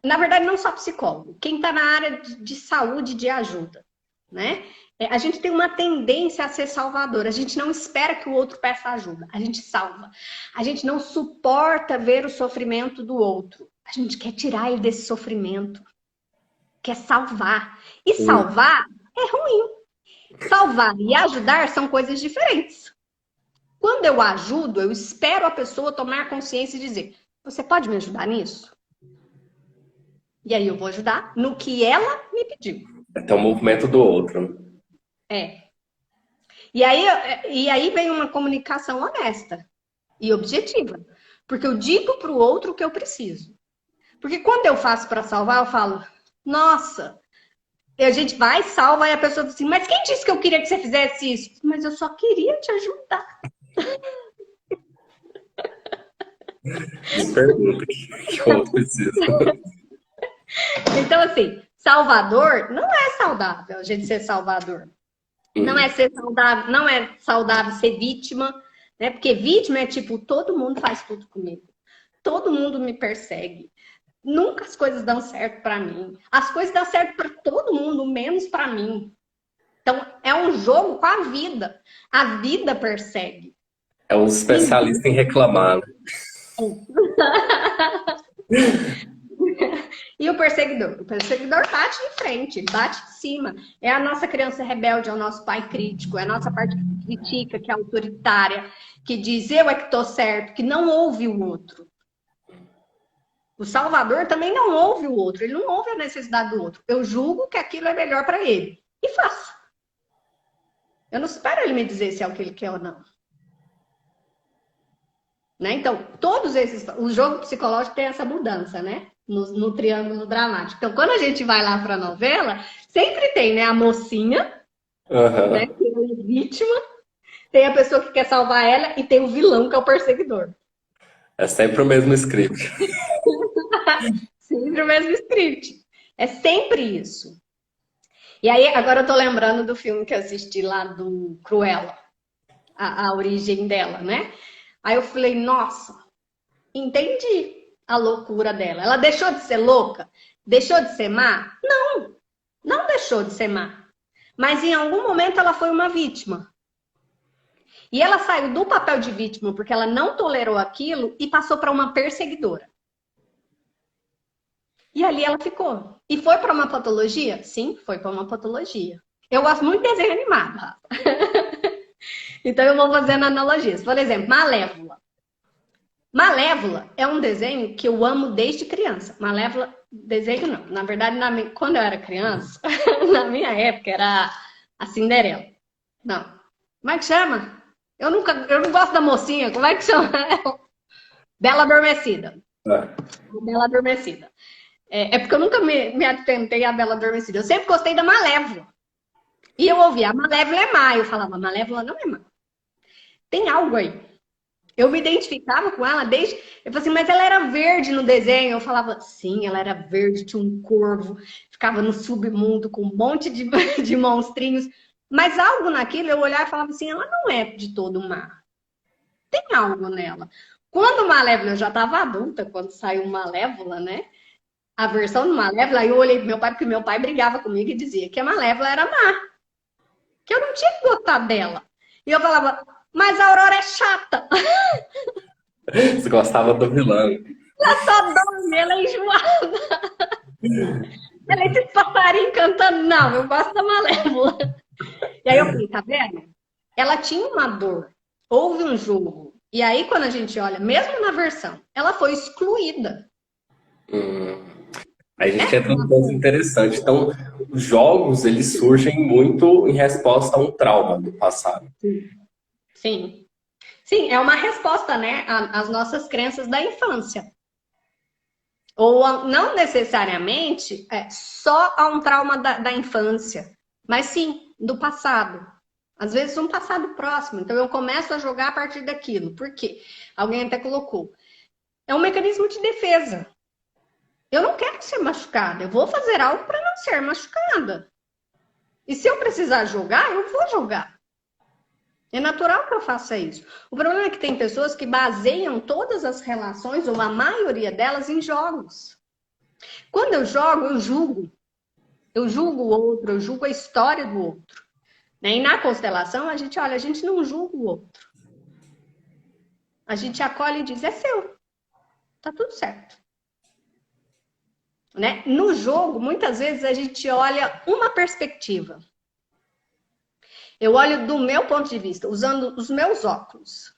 Na verdade, não só psicólogo. Quem está na área de saúde, de ajuda, né? A gente tem uma tendência a ser salvador. A gente não espera que o outro peça ajuda. A gente salva. A gente não suporta ver o sofrimento do outro. A gente quer tirar ele desse sofrimento. Quer salvar. E salvar é ruim. Salvar e ajudar são coisas diferentes. Quando eu ajudo, eu espero a pessoa tomar consciência e dizer: você pode me ajudar nisso? E aí eu vou ajudar no que ela me pediu. Até o movimento do outro. É. E aí vem uma comunicação honesta e objetiva. Porque eu digo para o outro o que eu preciso. Porque quando eu faço para salvar, eu falo: nossa, e a gente vai, salva, e a pessoa diz assim: mas quem disse que eu queria que você fizesse isso? Mas eu só queria te ajudar. Pergunta que eu preciso. Então, assim, salvador não é saudável a gente ser salvador. Não é ser saudável, não é saudável ser vítima, né? Porque vítima é tipo, todo mundo faz tudo comigo. Todo mundo me persegue. Nunca as coisas dão certo para mim. As coisas dão certo para todo mundo, menos para mim. Então, é um jogo com a vida. A vida persegue. É um especialista em reclamar. E o perseguidor? O perseguidor bate de frente, bate de cima. É a nossa criança rebelde, é o nosso pai crítico, é a nossa parte que critica, que é autoritária, que diz eu é que tô certo, que não ouve o outro. O salvador também não ouve o outro, ele não ouve a necessidade do outro. Eu julgo que aquilo é melhor para ele e faço. Eu não espero ele me dizer se é o que ele quer ou não. Né? Então, todos esses... O jogo psicológico tem essa mudança, né? No triângulo dramático. Então, quando a gente vai lá para a novela, sempre tem, né? A mocinha, né? Que é a vítima, tem a pessoa que quer salvar ela e tem o vilão, que é o perseguidor. É sempre o mesmo script. Sempre o mesmo script. É sempre isso. E aí, agora eu tô lembrando do filme que eu assisti lá do Cruella. A origem dela, né? Aí eu falei, nossa, entendi a loucura dela. Ela deixou de ser louca? Deixou de ser má? Não, não deixou de ser má. Mas em algum momento ela foi uma vítima. E ela saiu do papel de vítima porque ela não tolerou aquilo e passou para uma perseguidora. E ali ela ficou. E foi para uma patologia? Sim, foi para uma patologia. Eu gosto muito de desenho animado, Rafa. Então eu vou fazendo analogias. Por exemplo, Malévola. Malévola é um desenho que eu amo desde criança. Malévola, desenho não. Na verdade, quando eu era criança, na minha época, era a Cinderela. Não. Como é que chama? Eu não gosto da mocinha. Como é que chama? Bela Adormecida. Bela Adormecida. É porque eu nunca me atentei à Bela Adormecida. Eu sempre gostei da Malévola. E eu ouvia, a Malévola é má. Eu falava, Malévola não é má. Tem algo aí. Eu me identificava com ela desde... Eu falei assim, mas ela era verde no desenho. Eu falava, sim, ela era verde, tinha um corvo, ficava no submundo com um monte de monstrinhos. Mas algo naquilo, eu olhava e falava assim, ela não é de todo má. Tem algo nela. Quando Malévola, eu já estava adulta, quando saiu Malévola, né? A versão do Malévola, aí eu olhei pro meu pai, porque meu pai brigava comigo e dizia que a Malévola era má. Que eu não tinha que gostar dela. E eu falava, mas a Aurora é chata. Você gostava do vilão. Ela só dorme, ela é enjoada. Ela é esse passarinho cantando. Não, eu gosto da Malévola. E aí eu falei, tá vendo? Ela tinha uma dor. Houve um jogo. E aí quando a gente olha, mesmo na versão, ela foi excluída. Aí a gente entra num ponto interessante. Então, os jogos, eles surgem muito em resposta a um trauma do passado. Sim. Sim, é uma resposta, né, às nossas crenças da infância. Ou não necessariamente só a um trauma da infância, mas sim do passado. Às vezes um passado próximo. Então eu começo a jogar a partir daquilo. Por quê? Alguém até colocou. É um mecanismo de defesa. Eu não quero ser machucada. Eu vou fazer algo para não ser machucada. E se eu precisar jogar, eu vou jogar. É natural que eu faça isso. O problema é que tem pessoas que baseiam todas as relações, ou a maioria delas, em jogos. Quando eu jogo, eu julgo. Eu julgo o outro, eu julgo a história do outro. Né? E na constelação, a gente olha, a gente não julga o outro. A gente acolhe e diz, é seu. Tá tudo certo. Né? No jogo, muitas vezes, a gente olha uma perspectiva. Eu olho do meu ponto de vista, usando os meus óculos.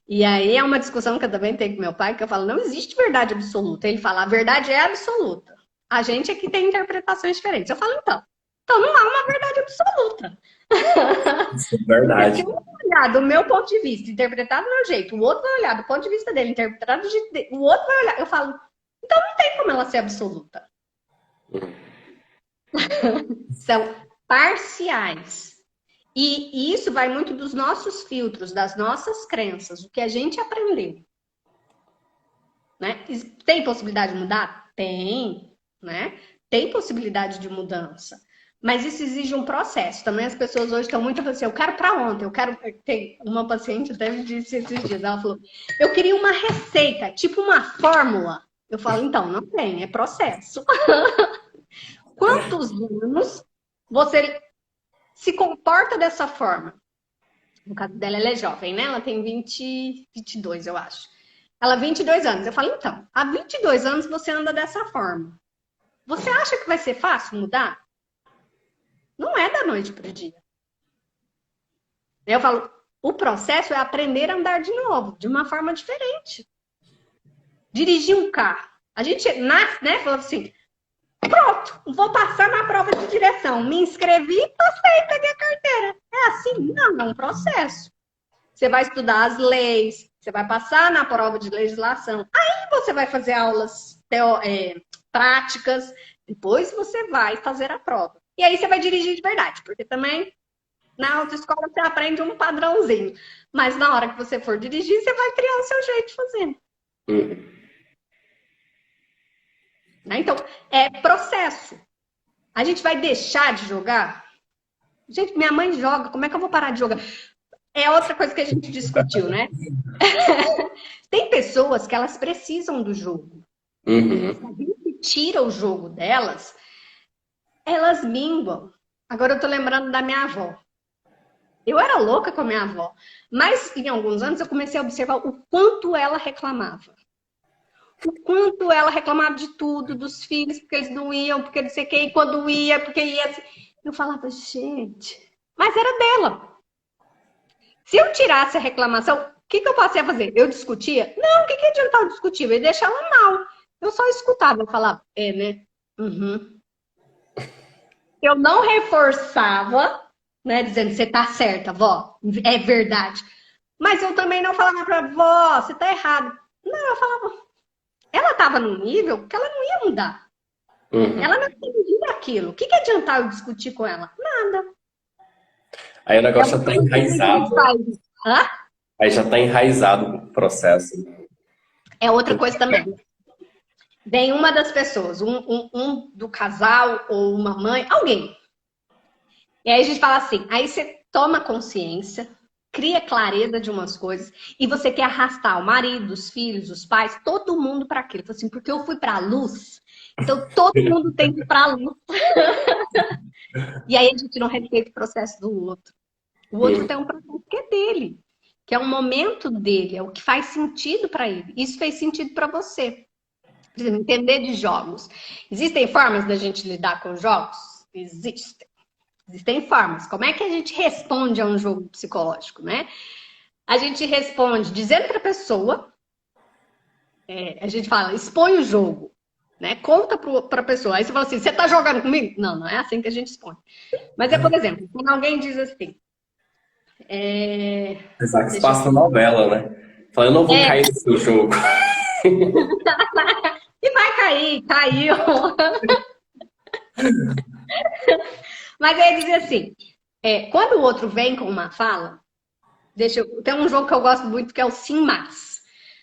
E aí é uma discussão que eu também tenho com meu pai, que eu falo, não existe verdade absoluta. Ele fala, a verdade é absoluta. A gente é que tem interpretações diferentes. Eu falo, então não há uma verdade absoluta. Isso é verdade. Porque um vai olhar do meu ponto de vista, interpretado do meu jeito, o outro vai olhar do ponto de vista dele, interpretado do jeito dele, o outro vai olhar. Eu falo, então não tem como ela ser absoluta. São parciais. E isso vai muito dos nossos filtros, das nossas crenças, o que a gente aprendeu. Né? Tem possibilidade de mudar? Tem, né? Tem possibilidade de mudança. Mas isso exige um processo. Também as pessoas hoje estão muito assim, eu quero para ontem, eu quero... Tem uma paciente até me disse esses dias, ela falou, eu queria uma receita, tipo uma fórmula. Eu falo, então, não tem, é processo. Quantos anos você se comporta dessa forma? No caso dela, ela é jovem, né? Ela tem 22, eu acho. Ela 22 anos. Eu falo, então, há 22 anos você anda dessa forma. Você acha que vai ser fácil mudar? Não é da noite para o dia. Eu falo, o processo é aprender a andar de novo, de uma forma diferente. Dirigir um carro. A gente nasce, né? Falou assim, pronto, vou passar na prova de direção. Me inscrevi, passei, peguei a carteira. É assim? Não, é um processo. Você vai estudar as leis, você vai passar na prova de legislação. Aí você vai fazer aulas práticas, depois você vai fazer a prova. E aí você vai dirigir de verdade, porque também na autoescola você aprende um padrãozinho. Mas na hora que você for dirigir, você vai criar o seu jeito de fazer. Então, é processo. A gente vai deixar de jogar? Gente, minha mãe joga, como é que eu vou parar de jogar? É outra coisa que a gente discutiu, né? Tem pessoas que elas precisam do jogo. Se a gente tira o jogo delas, elas minguam. Agora eu tô lembrando da minha avó. Eu era louca com a minha avó. Mas em alguns anos eu comecei a observar o quanto ela reclamava. O quanto ela reclamava de tudo, dos filhos, porque eles não iam, porque não sei o que, e quando ia, porque ia. Eu falava, gente, mas era dela. Se eu tirasse a reclamação, o que eu passei a fazer? Eu discutia? Não, o que adiantava discutir? Eu ia deixar ela mal. Eu só escutava, eu falava, né? Uhum. Eu não reforçava, né, dizendo, você tá certa, vó, é verdade. Mas eu também não falava pra vó, você tá errado. Não, eu falava, ela tava num nível que ela não ia mudar. Ela não entendia aquilo. O que adiantava eu discutir com ela? Nada. Aí o negócio já tá enraizado. Aí já tá enraizado o processo. É outra coisa também. Vem uma das pessoas, um do casal ou uma mãe, alguém. E aí a gente fala assim, aí você toma consciência, cria clareza de umas coisas e você quer arrastar o marido, os filhos, os pais, todo mundo para aquilo. Assim, porque eu fui para a luz, então todo mundo tem que ir para a luz. E aí a gente não respeita o processo do outro. O outro tem um processo que é dele, que é um momento dele, é o que faz sentido para ele. Isso fez sentido para você. Por exemplo, entender de jogos. Existem formas da gente lidar com jogos? Existem. Existem formas. Como é que a gente responde a um jogo psicológico, né? A gente responde dizendo para a pessoa, a gente fala, expõe o jogo, né? Conta para a pessoa. Aí você fala assim, você tá jogando comigo? Não, não é assim que a gente expõe. Mas por exemplo, quando alguém diz assim, É... Apesar que se Deixa eu passa ver. novela, né? Fala, eu não vou É, cair no seu jogo. e vai cair, caiu. Mas eu ia dizer assim, quando o outro vem com uma fala, tem um jogo que eu gosto muito que é o Sim Mas.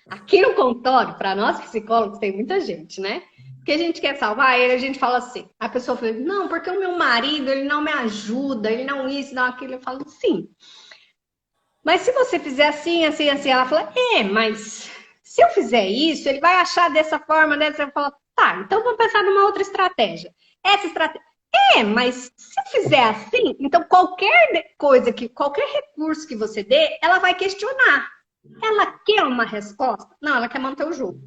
Aqui no consultório, para nós psicólogos, tem muita gente, né? Que a gente quer salvar ele, a gente fala assim. A pessoa fala, não, porque o meu marido, ele não me ajuda, ele não isso, não aquilo. Eu falo, sim. Mas se você fizer assim, assim, assim, ela fala, mas se eu fizer isso, ele vai achar dessa forma, dessa. Eu falo, tá, então vamos pensar numa outra estratégia. Essa estratégia. Mas se eu fizer assim, então qualquer coisa qualquer recurso que você dê, ela vai questionar. Ela quer uma resposta? Não, ela quer manter o jogo.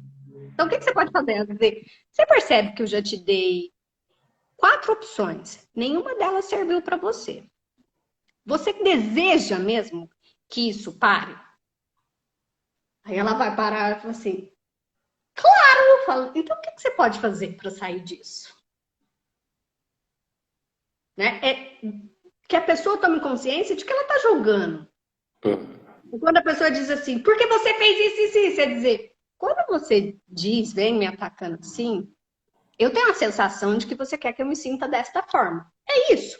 Então, o que você pode fazer? Quer dizer, você percebe que eu já te dei 4 opções, nenhuma delas serviu para você. Você deseja mesmo que isso pare? Aí ela vai parar e fala assim: claro! Eu falo, então, o que você pode fazer para sair disso? Né? É que a pessoa tome consciência de que ela está jogando. Quando a pessoa diz assim, por que você fez isso, isso, isso? É dizer, quando você diz, vem me atacando assim, eu tenho a sensação de que você quer que eu me sinta desta forma. É isso.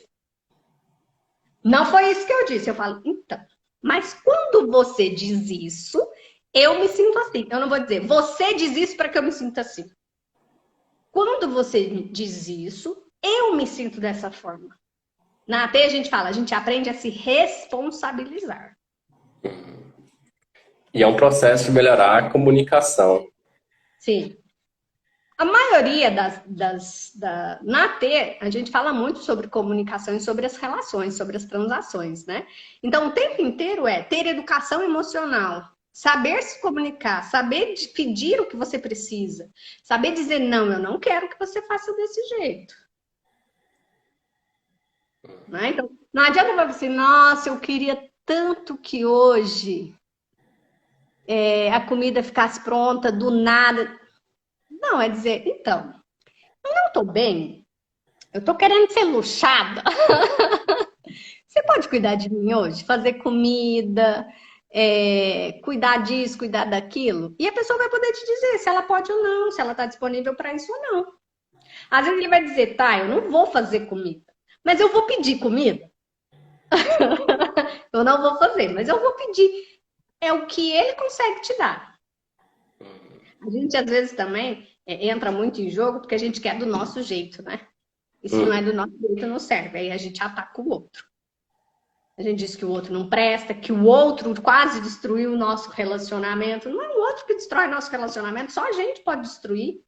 Não foi isso que eu disse. Eu falo, então. Mas quando você diz isso, eu me sinto assim. Eu não vou dizer, você diz isso para que eu me sinta assim. Quando você diz isso, eu me sinto dessa forma. Na AT a gente fala, a gente aprende a se responsabilizar. E é um processo de melhorar a comunicação. Sim. A maioria na T, a gente fala muito sobre comunicação e sobre as relações, sobre as transações, né? Então, o tempo inteiro é ter educação emocional, saber se comunicar, saber pedir o que você precisa, saber dizer, não, eu não quero que você faça desse jeito. Né? Então, não adianta você assim, nossa, eu queria tanto que hoje a comida ficasse pronta do nada. Não, é dizer, então, eu não tô bem, eu tô querendo ser luxada. Você pode cuidar de mim hoje? Fazer comida, cuidar disso, cuidar daquilo? E a pessoa vai poder te dizer se ela pode ou não, se ela está disponível para isso ou não. Às vezes ele vai dizer, tá, eu não vou fazer comida, mas eu vou pedir comida. Eu não vou fazer, mas eu vou pedir. É o que ele consegue te dar. A gente, às vezes, também entra muito em jogo porque a gente quer do nosso jeito, né? E se não é do nosso jeito, não serve. Aí a gente ataca o outro. A gente diz que o outro não presta, que o outro quase destruiu o nosso relacionamento. Não é o outro que destrói nosso relacionamento, só a gente pode destruir.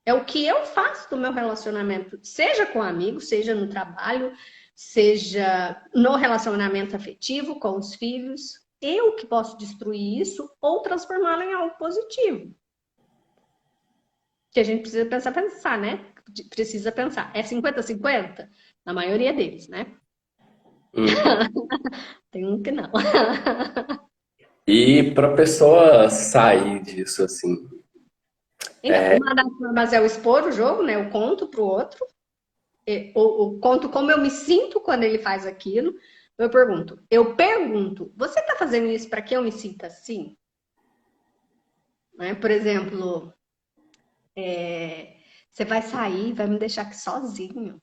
É o que eu faço do meu relacionamento, seja com amigos, seja no trabalho, seja no relacionamento afetivo com os filhos. Eu que posso destruir isso ou transformá-lo em algo positivo. Que a gente precisa pensar, né? Precisa pensar. É 50-50? Na maioria deles, né? Tem um que não. E para a pessoa sair disso, assim, Então, uma das formas é eu expor o jogo, né? Eu conto pro outro, eu conto como eu me sinto quando ele faz aquilo. Eu pergunto, você tá fazendo isso para que eu me sinta assim? Né? Por exemplo, você vai sair, vai me deixar aqui sozinho.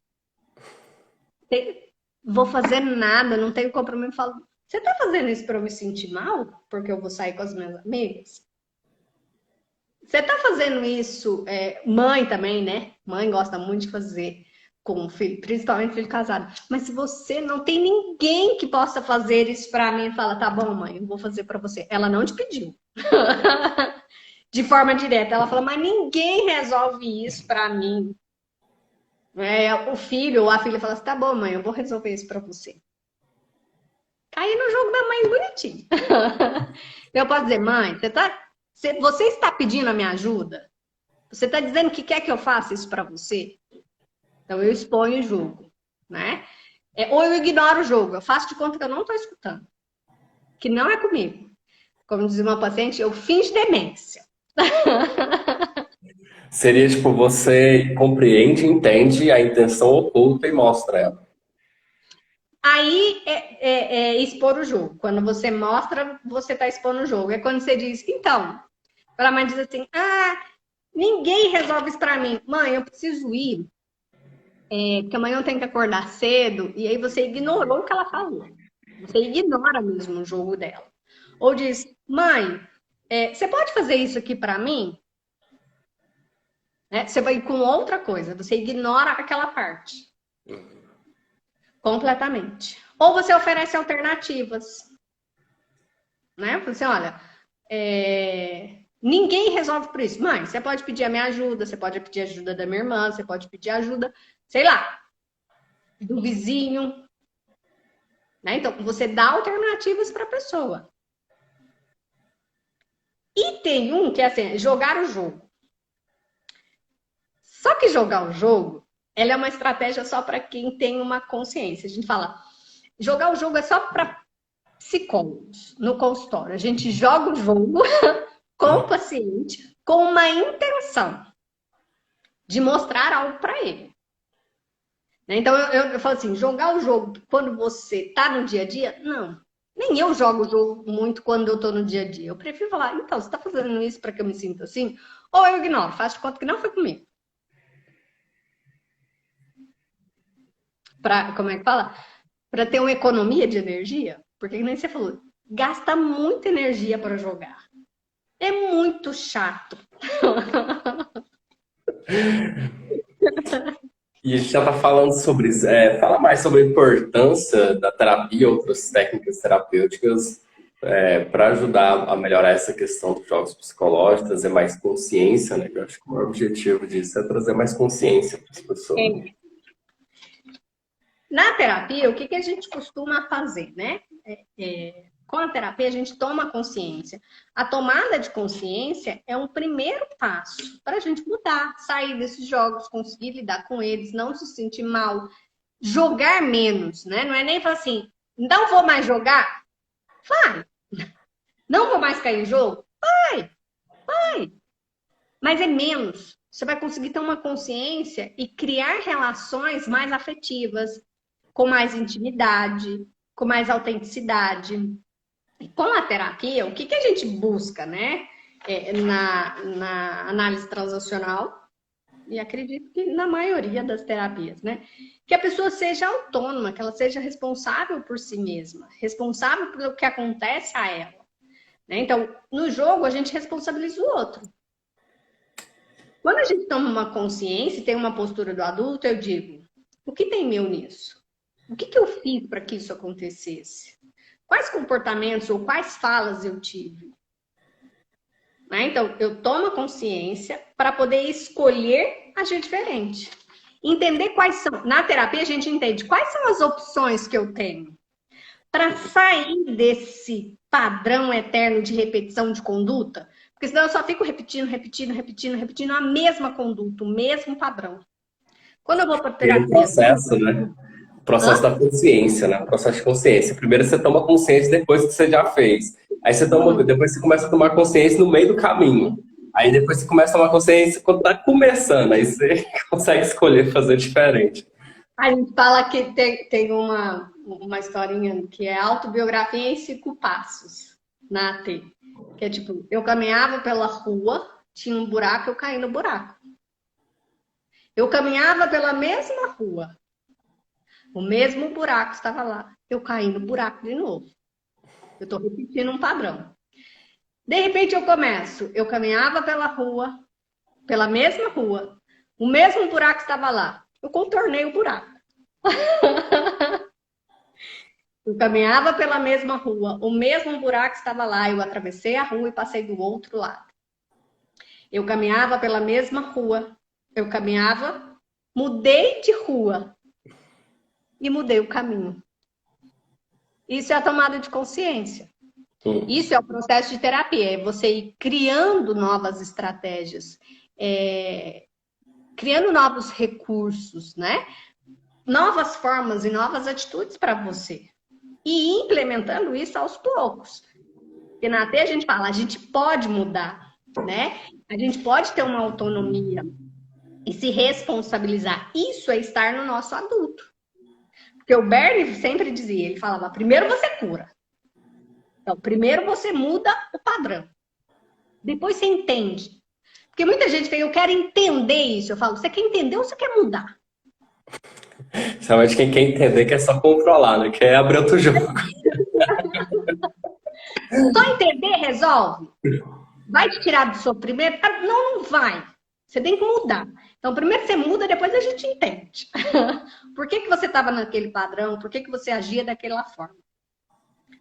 Vou fazer nada, não tenho compromisso. Falo, você tá fazendo isso para eu me sentir mal? Porque eu vou sair com as minhas amigas? Você tá fazendo isso, mãe também, né? Mãe gosta muito de fazer com o filho, principalmente filho casado. Mas se você não tem ninguém que possa fazer isso pra mim, fala, tá bom, mãe, eu vou fazer pra você. Ela não te pediu. De forma direta. Ela fala, mas ninguém resolve isso pra mim. O filho ou a filha fala assim, tá bom, mãe, eu vou resolver isso pra você. Cair no jogo da mãe bonitinho. Eu posso dizer, mãe, você está pedindo a minha ajuda? Você está dizendo que quer que eu faça isso para você? Então eu exponho o jogo, né? Ou eu ignoro o jogo, eu faço de conta que eu não estou escutando, que não é comigo. Como diz uma paciente, eu finjo demência. seria tipo, você compreende, entende a intenção oculta e mostra ela. Aí expor o jogo. Quando você mostra, você está expondo o jogo. É quando você diz, então, para a mãe diz assim, ninguém resolve isso para mim. Mãe, eu preciso ir, porque amanhã eu tenho que acordar cedo, e aí você ignorou o que ela falou. Você ignora mesmo o jogo dela. Ou diz, mãe, você pode fazer isso aqui para mim? Né? Você vai com outra coisa, você ignora aquela parte. Completamente. Ou você oferece alternativas. Né? Fala assim, olha, ninguém resolve por isso. Mãe, você pode pedir a minha ajuda, você pode pedir ajuda da minha irmã, você pode pedir ajuda, sei lá, do vizinho. Né? Então, você dá alternativas para a pessoa. E tem um que é assim, jogar o jogo. Só que jogar o jogo, ela é uma estratégia só para quem tem uma consciência. A gente fala, jogar o jogo é só para psicólogos no consultório. A gente joga o jogo com o paciente com uma intenção de mostrar algo para ele. Então, eu falo assim, jogar o jogo quando você está no dia a dia, não. Nem eu jogo o jogo muito quando eu estou no dia a dia. Eu prefiro falar, então, você está fazendo isso para que eu me sinta assim? Ou eu ignoro, faço de conta que não foi comigo. Como é que fala? Para ter uma economia de energia, porque nem você falou, gasta muita energia para jogar. É muito chato. E a gente já está falando sobre isso. Fala mais sobre a importância da terapia, outras técnicas terapêuticas, para ajudar a melhorar essa questão dos jogos psicológicos, trazer mais consciência, né? Eu acho que o maior objetivo disso é trazer mais consciência para as pessoas. Na terapia, o que a gente costuma fazer, né? Com a terapia, a gente toma consciência. A tomada de consciência é um primeiro passo para a gente mudar, sair desses jogos, conseguir lidar com eles, não se sentir mal, jogar menos, né? Não é nem falar assim, não vou mais jogar? Vai. Não vou mais cair em jogo? Vai. Mas é menos. Você vai conseguir ter uma consciência e criar relações mais afetivas, com mais intimidade, com mais autenticidade. E com a terapia, o que a gente busca, né? Na análise transacional, e acredito que na maioria das terapias, né? Que a pessoa seja autônoma, que ela seja responsável por si mesma, responsável pelo que acontece a ela. Né? Então, no jogo, a gente responsabiliza o outro. Quando a gente toma uma consciência e tem uma postura do adulto, eu digo, o que tem meu nisso? O que eu fiz para que isso acontecesse? Quais comportamentos ou quais falas eu tive? Né? Então, eu tomo consciência para poder escolher agir diferente. Entender quais são. Na terapia, a gente entende quais são as opções que eu tenho para sair desse padrão eterno de repetição de conduta. Porque senão eu só fico repetindo a mesma conduta, o mesmo padrão. Quando eu vou para terapia... Tem um processo, né? O processo da consciência, né? O processo de consciência. Primeiro você toma consciência depois que você já fez. Aí você toma, depois você começa a tomar consciência no meio do caminho. Aí depois você começa a tomar consciência quando tá começando. Aí você consegue escolher fazer diferente. A gente fala que tem uma historinha que é autobiografia em 5 passos na AT. Que é tipo, eu caminhava pela rua, tinha um buraco, eu caí no buraco. Eu caminhava pela mesma rua, o mesmo buraco estava lá, eu caí no buraco de novo. Eu estou repetindo um padrão. De repente eu caminhava pela rua, pela mesma rua, o mesmo buraco estava lá, eu contornei o buraco. Eu caminhava pela mesma rua, o mesmo buraco estava lá, eu atravessei a rua e passei do outro lado. Eu caminhava pela mesma rua, mudei de rua e mudei o caminho. Isso é a tomada de consciência. Isso é o processo de terapia, é você ir criando novas estratégias, criando novos recursos, né? Novas formas e novas atitudes para você. E implementando isso aos poucos. Porque na AT a gente fala, a gente pode mudar, né? A gente pode ter uma autonomia e se responsabilizar. Isso é estar no nosso adulto. Porque o Bernie sempre dizia, ele falava, primeiro você cura. Então, primeiro você muda o padrão. Depois você entende. Porque muita gente fala, eu quero entender isso. Eu falo, você quer entender ou você quer mudar? Realmente quem quer entender quer só controlar, né? Quer abrir outro jogo. Só entender resolve? Vai te tirar do sofrimento? Não, não vai. Você tem que mudar. Então, primeiro você muda, depois a gente entende. Por que você estava naquele padrão? Por que você agia daquela forma?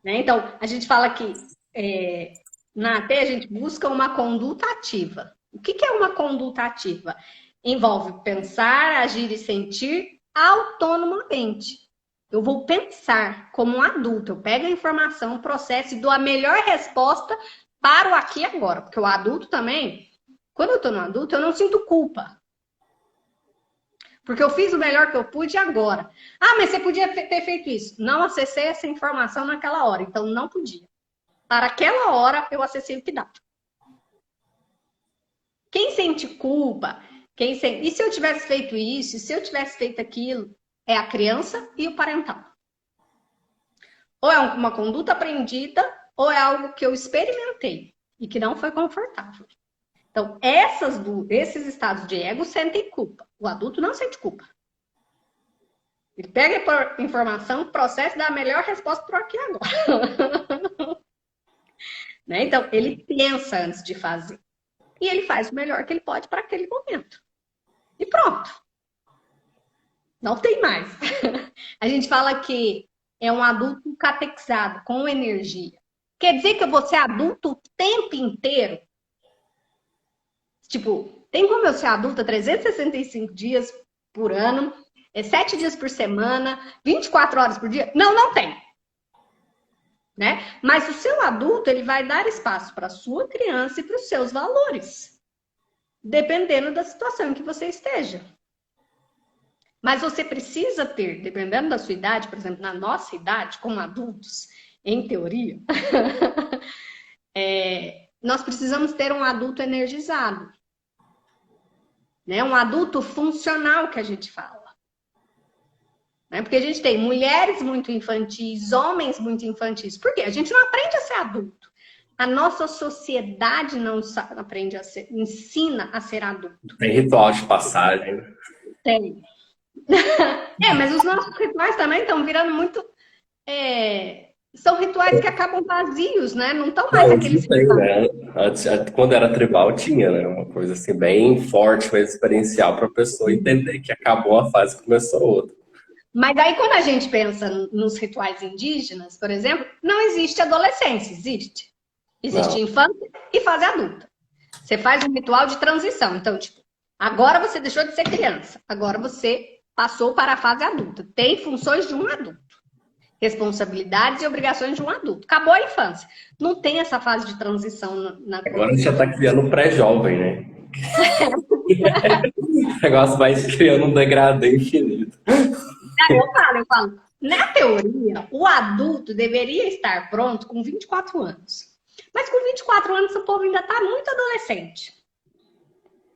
Né? Então, a gente fala que na AT a gente busca uma conduta ativa. O que é uma conduta ativa? Envolve pensar, agir e sentir autonomamente. Eu vou pensar como um adulto. Eu pego a informação, processo e dou a melhor resposta para o aqui e agora. Porque o adulto também, quando eu estou no adulto, eu não sinto culpa. Porque eu fiz o melhor que eu pude agora. Ah, mas você podia ter feito isso. Não acessei essa informação naquela hora, então não podia. Para aquela hora, eu acessei o que dá. Quem sente culpa, e se eu tivesse feito isso, e se eu tivesse feito aquilo, é a criança e o parental. Ou é uma conduta aprendida, ou é algo que eu experimentei e que não foi confortável. Então, esses estados de ego sentem culpa. O adulto não sente culpa. Ele pega a informação, processa e dá a melhor resposta para aqui e agora. Né? Então, ele pensa antes de fazer. E ele faz o melhor que ele pode para aquele momento. E pronto. Não tem mais. A gente fala que é um adulto catequizado, com energia. Quer dizer que eu vou ser adulto o tempo inteiro? Tipo, tem como eu ser adulta 365 dias por ano, 7 dias por semana, 24 horas por dia? Não, não tem. Né? Mas o seu adulto, ele vai dar espaço para a sua criança e para os seus valores. Dependendo da situação em que você esteja. Mas você precisa ter, dependendo da sua idade, por exemplo, na nossa idade, como adultos, em teoria, nós precisamos ter um adulto energizado. Né? Um adulto funcional, que a gente fala. Né? Porque a gente tem mulheres muito infantis, homens muito infantis. Por quê? A gente não aprende a ser adulto. A nossa sociedade não aprende a ser, ensina a ser adulto. Tem ritual de passagem. Tem. Mas os nossos rituais também estão virando muito... são rituais que acabam vazios, né? Não estão mais aqueles rituais. Né? Antes, quando era tribal, tinha, né? Uma coisa assim, bem forte, mais experiencial para a pessoa entender que acabou a fase e começou outra. Mas aí, quando a gente pensa nos rituais indígenas, por exemplo, não existe adolescência, existe. Existe infância e fase adulta. Você faz um ritual de transição. Então, tipo, agora você deixou de ser criança. Agora você passou para a fase adulta. Tem funções de um adulto. Responsabilidades e obrigações de um adulto. Acabou a infância. Não tem essa fase de transição na Agora a gente já está criando um pré-jovem, né? O negócio vai criando um degradê infinito. Eu falo. Na teoria, o adulto deveria estar pronto com 24 anos. Mas com 24 anos, o povo ainda está muito adolescente.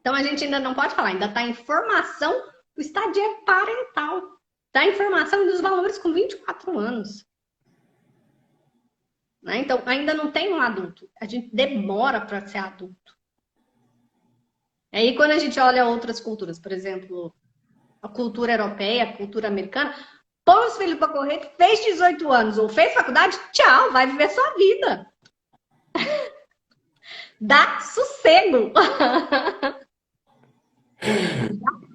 Então, a gente ainda não pode falar, ainda está em formação do estadio parental. Está em formação dos valores com 24 anos. Né? Então, ainda não tem um adulto. A gente demora para ser adulto. Aí, quando a gente olha outras culturas, por exemplo, a cultura europeia, a cultura americana, põe os filhos para correr, fez 18 anos ou fez faculdade, tchau, vai viver sua vida. Dá sossego.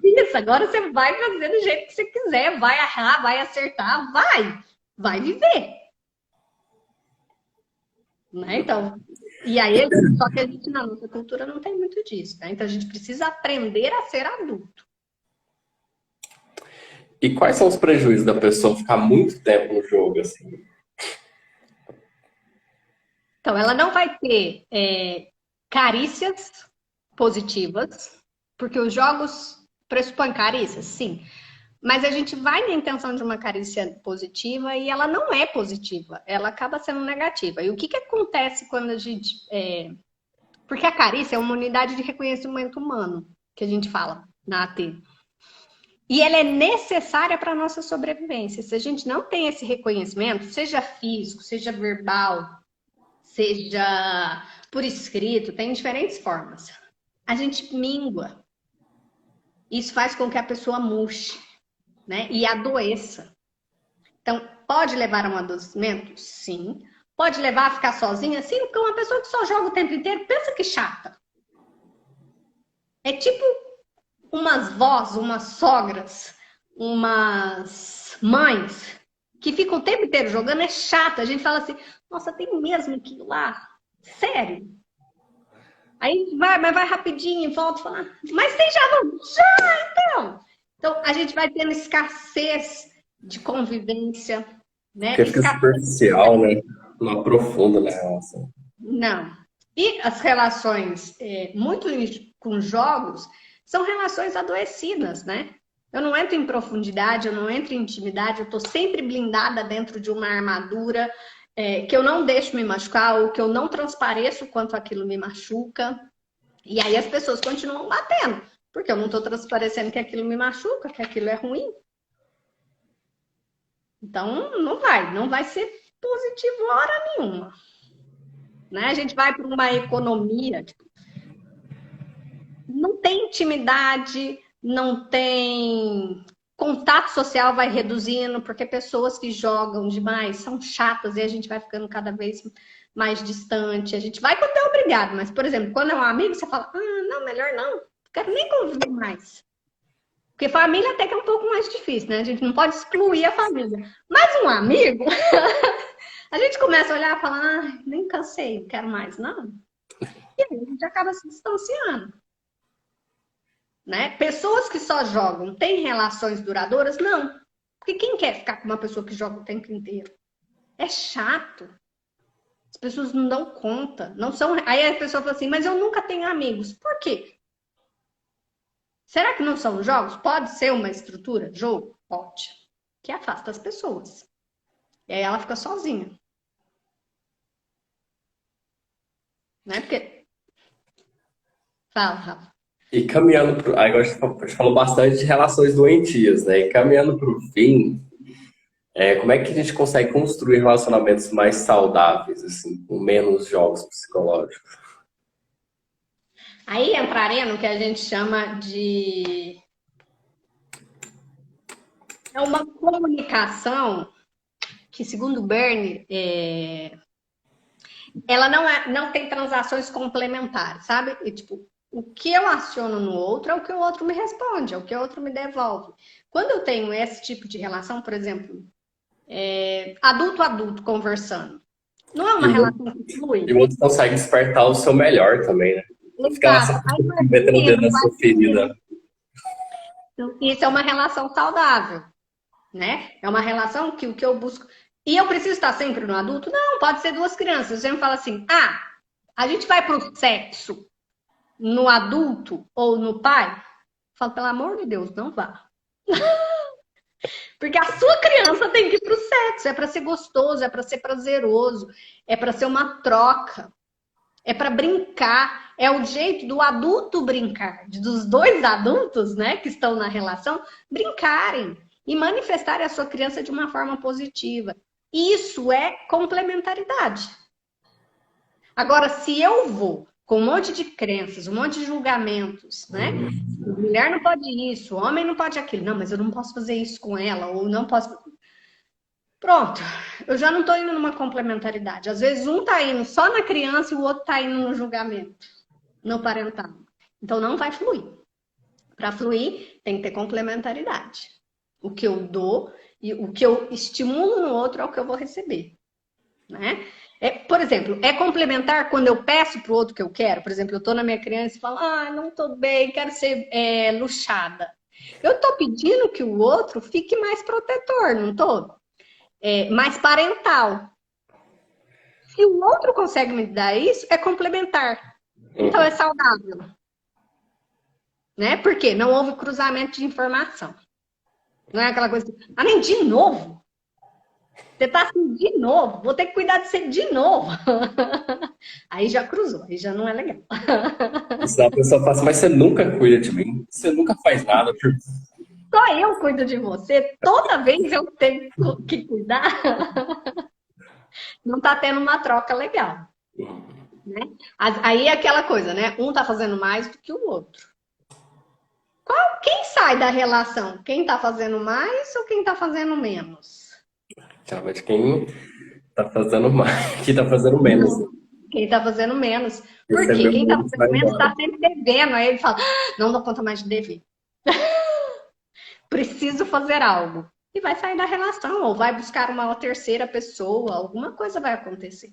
Isso, agora você vai fazer do jeito que você quiser, vai errar, vai acertar, vai viver. Né? Então, e aí, só que a gente na nossa cultura não tem muito disso, né? Então a gente precisa aprender a ser adulto. E quais são os prejuízos da pessoa ficar muito tempo no jogo, assim? Então, ela não vai ter carícias positivas, porque os jogos pressupõem carícias, sim. Mas a gente vai na intenção de uma carícia positiva e ela não é positiva, ela acaba sendo negativa. E o que acontece quando a gente... Porque a carícia é uma unidade de reconhecimento humano, que a gente fala na AT. E ela é necessária para a nossa sobrevivência. Se a gente não tem esse reconhecimento, seja físico, seja verbal, seja por escrito, tem diferentes formas. A gente mingua. Isso faz com que a pessoa murche, né? E adoeça. Então, pode levar a um adoecimento? Sim. Pode levar a ficar sozinha? Sim, porque uma pessoa que só joga o tempo inteiro, pensa que chata. É tipo umas vós, umas sogras, umas mães que ficam o tempo inteiro jogando, é chato. A gente fala assim, nossa, tem mesmo que ir lá? Sério? Aí vai, mas vai rapidinho, volta e fala, mas tem já não? Já, então! Então, a gente vai tendo escassez de convivência, né? Porque fica superficial, né? Não aprofunda na relação. Não. E as relações, muito com jogos, são relações adoecidas, né? Eu não entro em profundidade, eu não entro em intimidade, eu tô sempre blindada dentro de uma armadura que eu não deixo me machucar ou que eu não transpareço quanto aquilo me machuca. E aí as pessoas continuam batendo, porque eu não tô transparecendo que aquilo me machuca, que aquilo é ruim. Então, não vai ser positivo hora nenhuma. Né? A gente vai para uma economia, tipo, não tem intimidade, não tem contato social, vai reduzindo, porque pessoas que jogam demais são chatas e a gente vai ficando cada vez mais distante. A gente vai quando é obrigado, mas, por exemplo, quando é um amigo, você fala, não, melhor não quero nem conviver mais. Porque família até que é um pouco mais difícil, né? A gente não pode excluir a família. Mas um amigo, a gente começa a olhar e falar, nem cansei, não quero mais, não. E aí a gente acaba se distanciando. Né? Pessoas que só jogam têm relações duradouras? Não. Porque quem quer ficar com uma pessoa que joga o tempo inteiro? É chato. As pessoas não dão conta. Não são. Aí a pessoa fala assim, mas eu nunca tenho amigos. Por quê? Será que não são jogos? Pode ser uma estrutura? Jogo? Pode. Que afasta as pessoas. E aí ela fica sozinha. Né? Porque. Fala, Rafa. E caminhando para. Agora a gente falou bastante de relações doentias, né? E caminhando para o fim, como é que a gente consegue construir relacionamentos mais saudáveis, assim, com menos jogos psicológicos? Aí entraria no que a gente chama de. É uma comunicação que, segundo Bernie, ela não tem transações complementares, sabe? E, tipo, o que eu aciono no outro é o que o outro me responde, é o que o outro me devolve. Quando eu tenho esse tipo de relação, por exemplo, adulto a adulto conversando, não é uma relação que flui? E o outro consegue despertar o seu melhor também, né? Não fica lá só Exato. metendo o dedo na sua ferida. Então, isso é uma relação saudável, né? É uma relação que o que eu busco. E eu preciso estar sempre no adulto? Não, pode ser duas crianças. Você me fala assim, a gente vai pro sexo no adulto ou no pai? Eu falo, pelo amor de Deus, não vá. Porque a sua criança tem que ir pro sexo. É para ser gostoso, é para ser prazeroso, é para ser uma troca, é para brincar. É o jeito do adulto brincar, dos dois adultos, né, que estão na relação, brincarem e manifestarem a sua criança de uma forma positiva. Isso é complementaridade. Agora, se eu vou com um monte de crenças, um monte de julgamentos, né? Mulher não pode isso, homem não pode aquilo. Não, mas eu não posso fazer isso com ela, ou não posso... Pronto, eu já não estou indo numa complementaridade. Às vezes um está indo só na criança e o outro está indo no julgamento, no parental. Então não vai fluir. Para fluir, tem que ter complementaridade. O que eu dou e o que eu estimulo no outro é o que eu vou receber, né? Por exemplo, é complementar quando eu peço para o outro que eu quero. Por exemplo, eu estou na minha criança e falo, não estou bem, quero ser luxada. Eu estou pedindo que o outro fique mais protetor, não estou? Mais parental. Se o outro consegue me dar isso, é complementar. Então é saudável. Né? Porque não houve cruzamento de informação. Não é aquela coisa assim, nem de novo? Você tá assim de novo, vou ter que cuidar de você de novo. Aí já cruzou, aí já não é legal. Senão a pessoa fala assim, mas você nunca cuida de mim, você nunca faz nada. só eu cuido de você, toda vez eu tenho que cuidar, não tá tendo uma troca legal, né? Aí é aquela coisa, né? Um tá fazendo mais do que o outro. Quem sai da relação? Quem tá fazendo mais ou quem tá fazendo menos? Geralmente quem tá fazendo mais, que tá fazendo menos, né? Quem tá fazendo menos. Por quê? Recebeu Quem tá menos, vai fazendo menos embora. tá sempre devendo. Aí ele fala, não dou conta mais de dever. Preciso fazer algo. E vai sair da relação, ou vai buscar uma terceira pessoa, alguma coisa vai acontecer.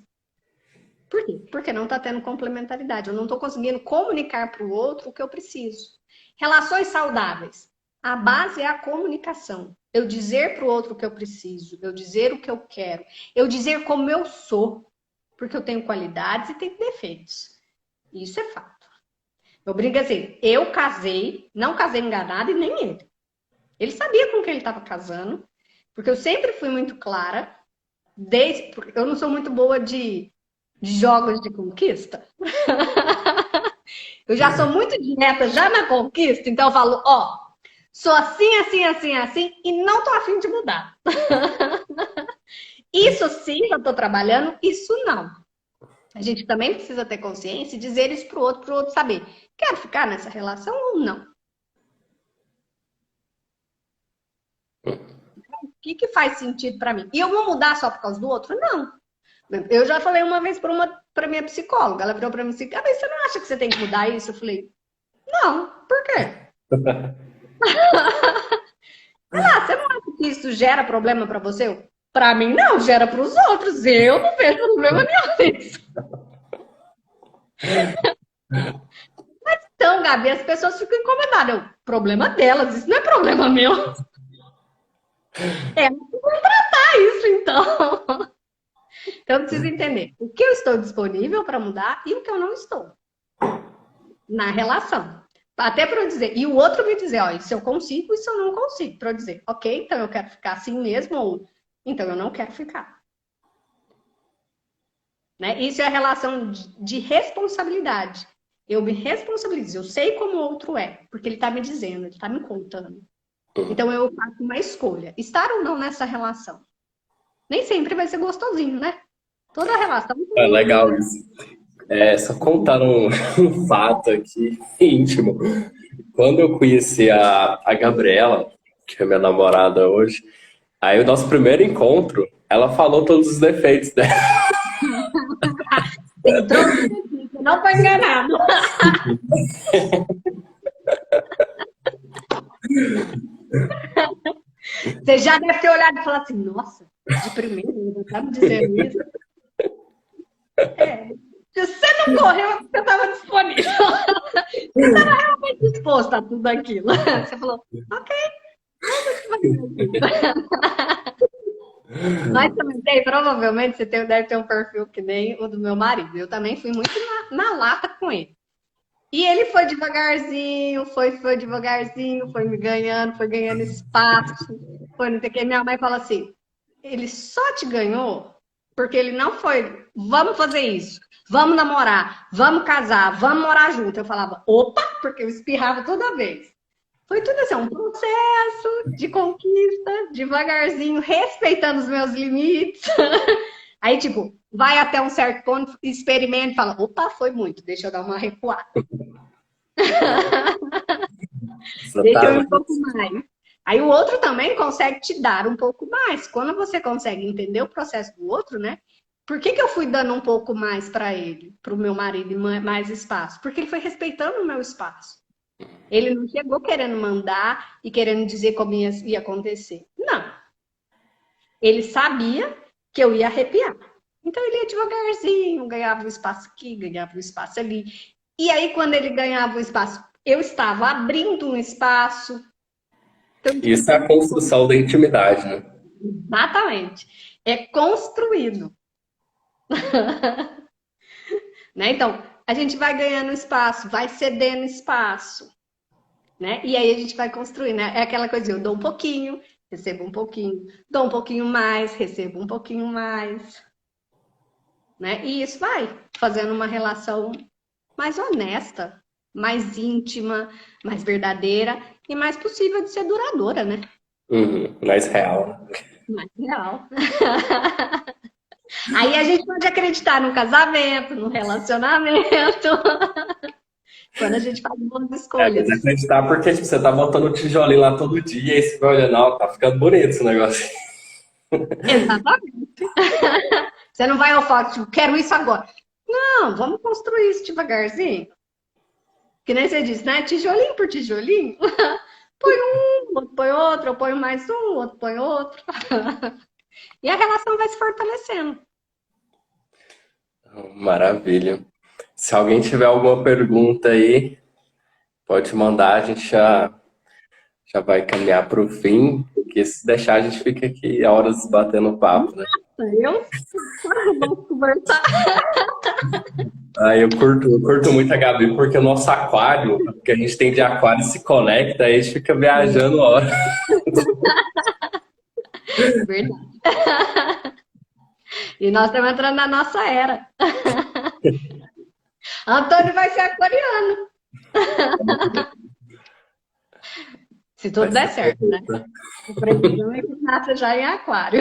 Por quê? Porque não está tendo complementaridade. Eu não estou conseguindo comunicar para o outro o que eu preciso. Relações saudáveis. A base é a comunicação. Eu dizer para o outro o que eu preciso, eu dizer o que eu quero, eu dizer como eu sou, porque eu tenho qualidades e tenho defeitos. Isso é fato. Eu brinco assim, eu casei, não casei enganada e nem ele. Ele sabia com quem ele estava casando, porque eu sempre fui muito clara, porque eu não sou muito boa de jogos de conquista. Eu já sou muito direta já na conquista, então eu falo, ó, sou assim, assim, assim, assim, e não tô afim de mudar. Isso sim, eu tô trabalhando, isso não. A gente também precisa ter consciência e dizer isso pro outro saber. Quero ficar nessa relação ou não? O que faz sentido para mim? E eu vou mudar só por causa do outro? Não. Eu já falei uma vez para minha psicóloga, ela virou para mim assim, você não acha que você tem que mudar isso? Eu falei, não, por quê? Você não acha que isso gera problema para você? Para mim, não, gera para os outros. Eu não vejo problema nenhum nisso. Então, Gabi, as pessoas ficam incomodadas. Problema delas, isso não é problema meu. É, não vou tratar isso, então. Então, eu preciso entender o que eu estou disponível para mudar e o que eu não estou na relação. Até para eu dizer, e o outro me dizer, ó, isso eu consigo, isso eu não consigo. Para eu dizer, ok, então eu quero ficar assim mesmo, ou então eu não quero ficar. Né? Isso é a relação de responsabilidade. Eu me responsabilizo, eu sei como o outro é, porque ele está me dizendo, ele está me contando. Então eu faço uma escolha, estar ou não nessa relação. Nem sempre vai ser gostosinho, né? Toda relação É tem. legal isso. Só contar um fato aqui íntimo. Quando eu conheci a Gabriela, que é minha namorada hoje, aí o nosso primeiro encontro, ela falou todos os defeitos dela. Entrou no defeito, não foi enganado. Você já deve ter olhado e falado assim, nossa, de primeiro, ele tá me dizendo isso. É. Se você não correu, você estava disponível. Você estava realmente disposto a tudo aquilo. Você falou, ok, vamos fazer aquilo. Mas também tem, provavelmente você deve ter um perfil que nem o do meu marido. Eu também fui muito na lata com ele. E ele foi devagarzinho, foi devagarzinho, foi ganhando espaço, foi não sei o que. Minha mãe fala assim: ele só te ganhou porque ele não foi, vamos fazer isso, vamos namorar, vamos casar, vamos morar junto. Eu falava, opa, porque eu espirrava toda vez. Foi tudo assim, um processo de conquista, devagarzinho, respeitando os meus limites. Aí, tipo, vai até um certo ponto, experimenta e fala, opa, foi muito, deixa eu dar uma recuada. Deixa eu ir um pouco mais. Aí o outro também consegue te dar um pouco mais. Quando você consegue entender o processo do outro, né? Por que eu fui dando um pouco mais para ele, para o meu marido, mais espaço? Porque ele foi respeitando o meu espaço. Ele não chegou querendo mandar e querendo dizer como ia acontecer. Não. Ele sabia que eu ia arrepiar. Então ele ia devagarzinho, ganhava um espaço aqui, ganhava um espaço ali. E aí, quando ele ganhava um espaço, eu estava abrindo um espaço. Então, tipo, Isso é a construção da intimidade, né? exatamente. É construído. Né? Então, a gente vai ganhando espaço, vai cedendo espaço. Né? E aí a gente vai construindo. Né? É aquela coisa, eu dou um pouquinho, recebo um pouquinho, dou um pouquinho mais, recebo um pouquinho mais. Né? E isso vai fazendo uma relação mais honesta. mais íntima, mais verdadeira e mais possível de ser duradoura, né? Mais real, né? Mais real. Aí a gente pode acreditar no casamento, no relacionamento, quando a gente faz boas É, mas escolhas. acreditar porque tipo, você tá botando o tijolinho lá todo dia e você vai olhando, não, tá ficando bonito esse negócio. Exatamente. Você não vai ao fato, tipo, quero isso agora. Não, vamos construir isso devagarzinho. Que nem você disse, né? Tijolinho por tijolinho. Põe um, outro põe outro, eu ponho mais um, outro põe outro. E a relação vai se fortalecendo. Maravilha. Se alguém tiver alguma pergunta aí, pode mandar, a gente já vai caminhar para o fim, porque se deixar a gente fica aqui horas batendo papo, né? Eu vamos conversar. Aí eu curto muito a Gabi, porque o nosso aquário, que a gente tem de aquário, se conecta, aí a gente fica viajando hora. Verdade. E nós estamos entrando na nossa era. Antônio vai ser aquariano. Se Vai tudo der ser certo, né? perfeito. O previsão é que nasça já em aquário.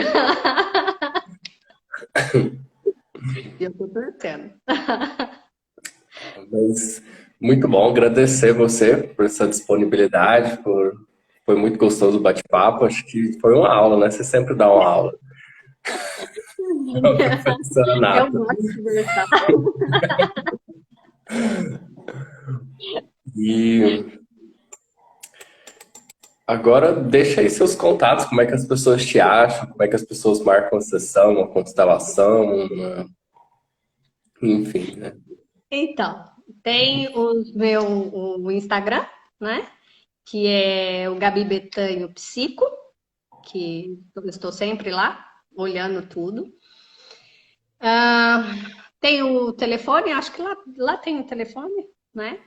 E eu tô torcendo. Mas muito bom agradecer você por essa disponibilidade, foi muito gostoso o bate-papo. Acho que foi uma aula, né? Você sempre dá uma aula. Uma professora Eu nata. gosto de conversar. E agora deixa aí seus contatos, como é que as pessoas te acham, como é que as pessoas marcam a sessão, uma constelação, enfim, né? Então, tem o Instagram, né? Que é o Gabi Betanho Psico, que eu estou sempre lá, olhando tudo. Ah, tem o telefone, acho que lá tem o telefone, né?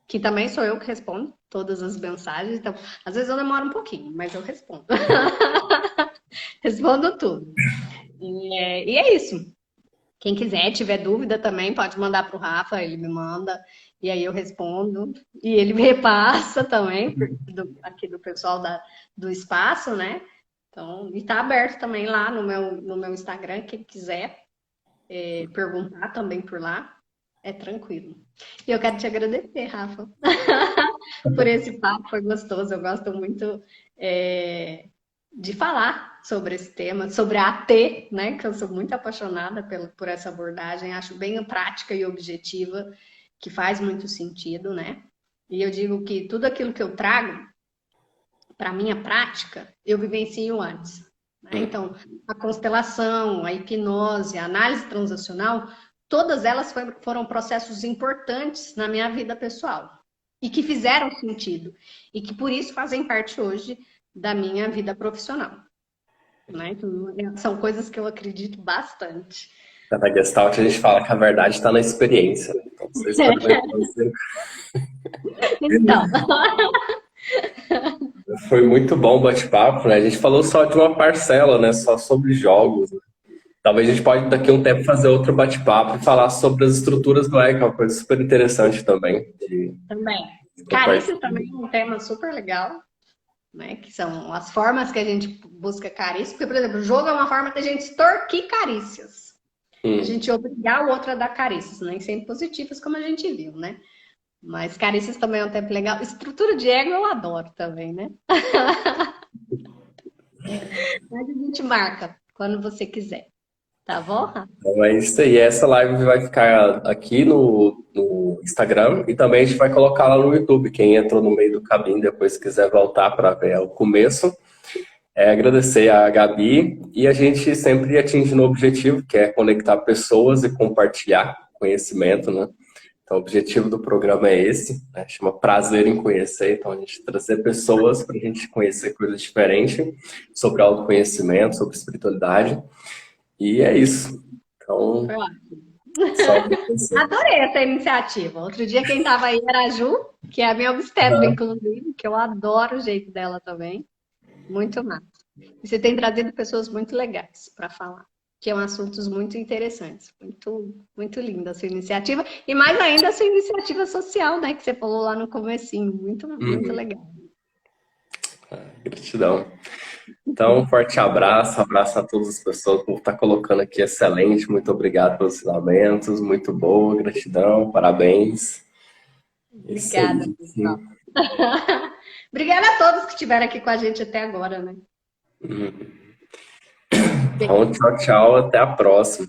Que também sou eu que respondo todas as mensagens. Então, às vezes eu demoro um pouquinho, mas eu respondo. Respondo tudo. E é isso. Quem quiser, tiver dúvida também, pode mandar para o Rafa, ele me manda, e aí eu respondo. E ele me repassa também, aqui do pessoal do espaço, né? Então, e tá aberto também lá no meu Instagram, quem quiser perguntar também por lá, é tranquilo. E eu quero te agradecer, Rafa, por esse papo, foi gostoso. Eu gosto muito de falar sobre esse tema, sobre a AT, né? Que eu sou muito apaixonada por essa abordagem, acho bem prática e objetiva, que faz muito sentido, né? E eu digo que tudo aquilo que eu trago para minha prática, eu vivencio antes. Né? Então, a constelação, a hipnose, a análise transacional, todas elas foram processos importantes na minha vida pessoal e que fizeram sentido e que por isso fazem parte hoje da minha vida profissional. Né? Então, são coisas que eu acredito bastante. Na Gestalt a gente fala que a verdade está na experiência, né? Então, você experimentou assim. Então, Foi muito bom o bate-papo, né? A gente falou só de uma parcela, né? Só sobre jogos, né? Talvez a gente pode daqui a um tempo fazer outro bate-papo e falar sobre as estruturas do ECA, uma coisa super interessante também também. de Carícia compartilhar. também é um tema super legal. Né? Que são as formas que a gente busca carícia. Porque, por exemplo, o jogo é uma forma da gente extorquir carícias. A gente obrigar o outro a dar carícias, nem sempre positivas, como a gente viu, né? Mas carícias também é um tempo legal. Estrutura de ego eu adoro também, né? Mas a gente marca quando você quiser. Tá bom, Rafa? Então é isso aí. Essa live vai ficar aqui no Instagram e também a gente vai colocar lá no YouTube. Quem entrou no meio do caminho depois quiser voltar para ver o começo. Agradecer a Gabi e a gente sempre atinge no objetivo, que é conectar pessoas e compartilhar conhecimento, né? Então, o objetivo do programa é esse, né? Chama Prazer em Conhecer. Então, a gente trazer pessoas para a gente conhecer coisas diferentes sobre autoconhecimento, sobre espiritualidade. E é isso. Então, Foi ótimo. só agradecer. Adorei essa iniciativa. Outro dia quem estava aí era a Ju, que é a minha obstetra, inclusive, que eu adoro o jeito dela também. Muito massa. E você tem trazido pessoas muito legais para falar. que são assuntos muito interessantes. Muito, muito linda a sua iniciativa. E mais ainda a sua iniciativa social, né? Que você falou lá no comecinho. Muito, muito Uhum. legal. Gratidão. Então, um forte abraço, abraço a todas as pessoas por estar colocando aqui, excelente, muito obrigado pelos ensinamentos, muito boa, gratidão, parabéns. Isso Obrigada, aí. pessoal. Obrigada a todos que estiveram aqui com a gente até agora, né? Então, tchau, tchau, até a próxima.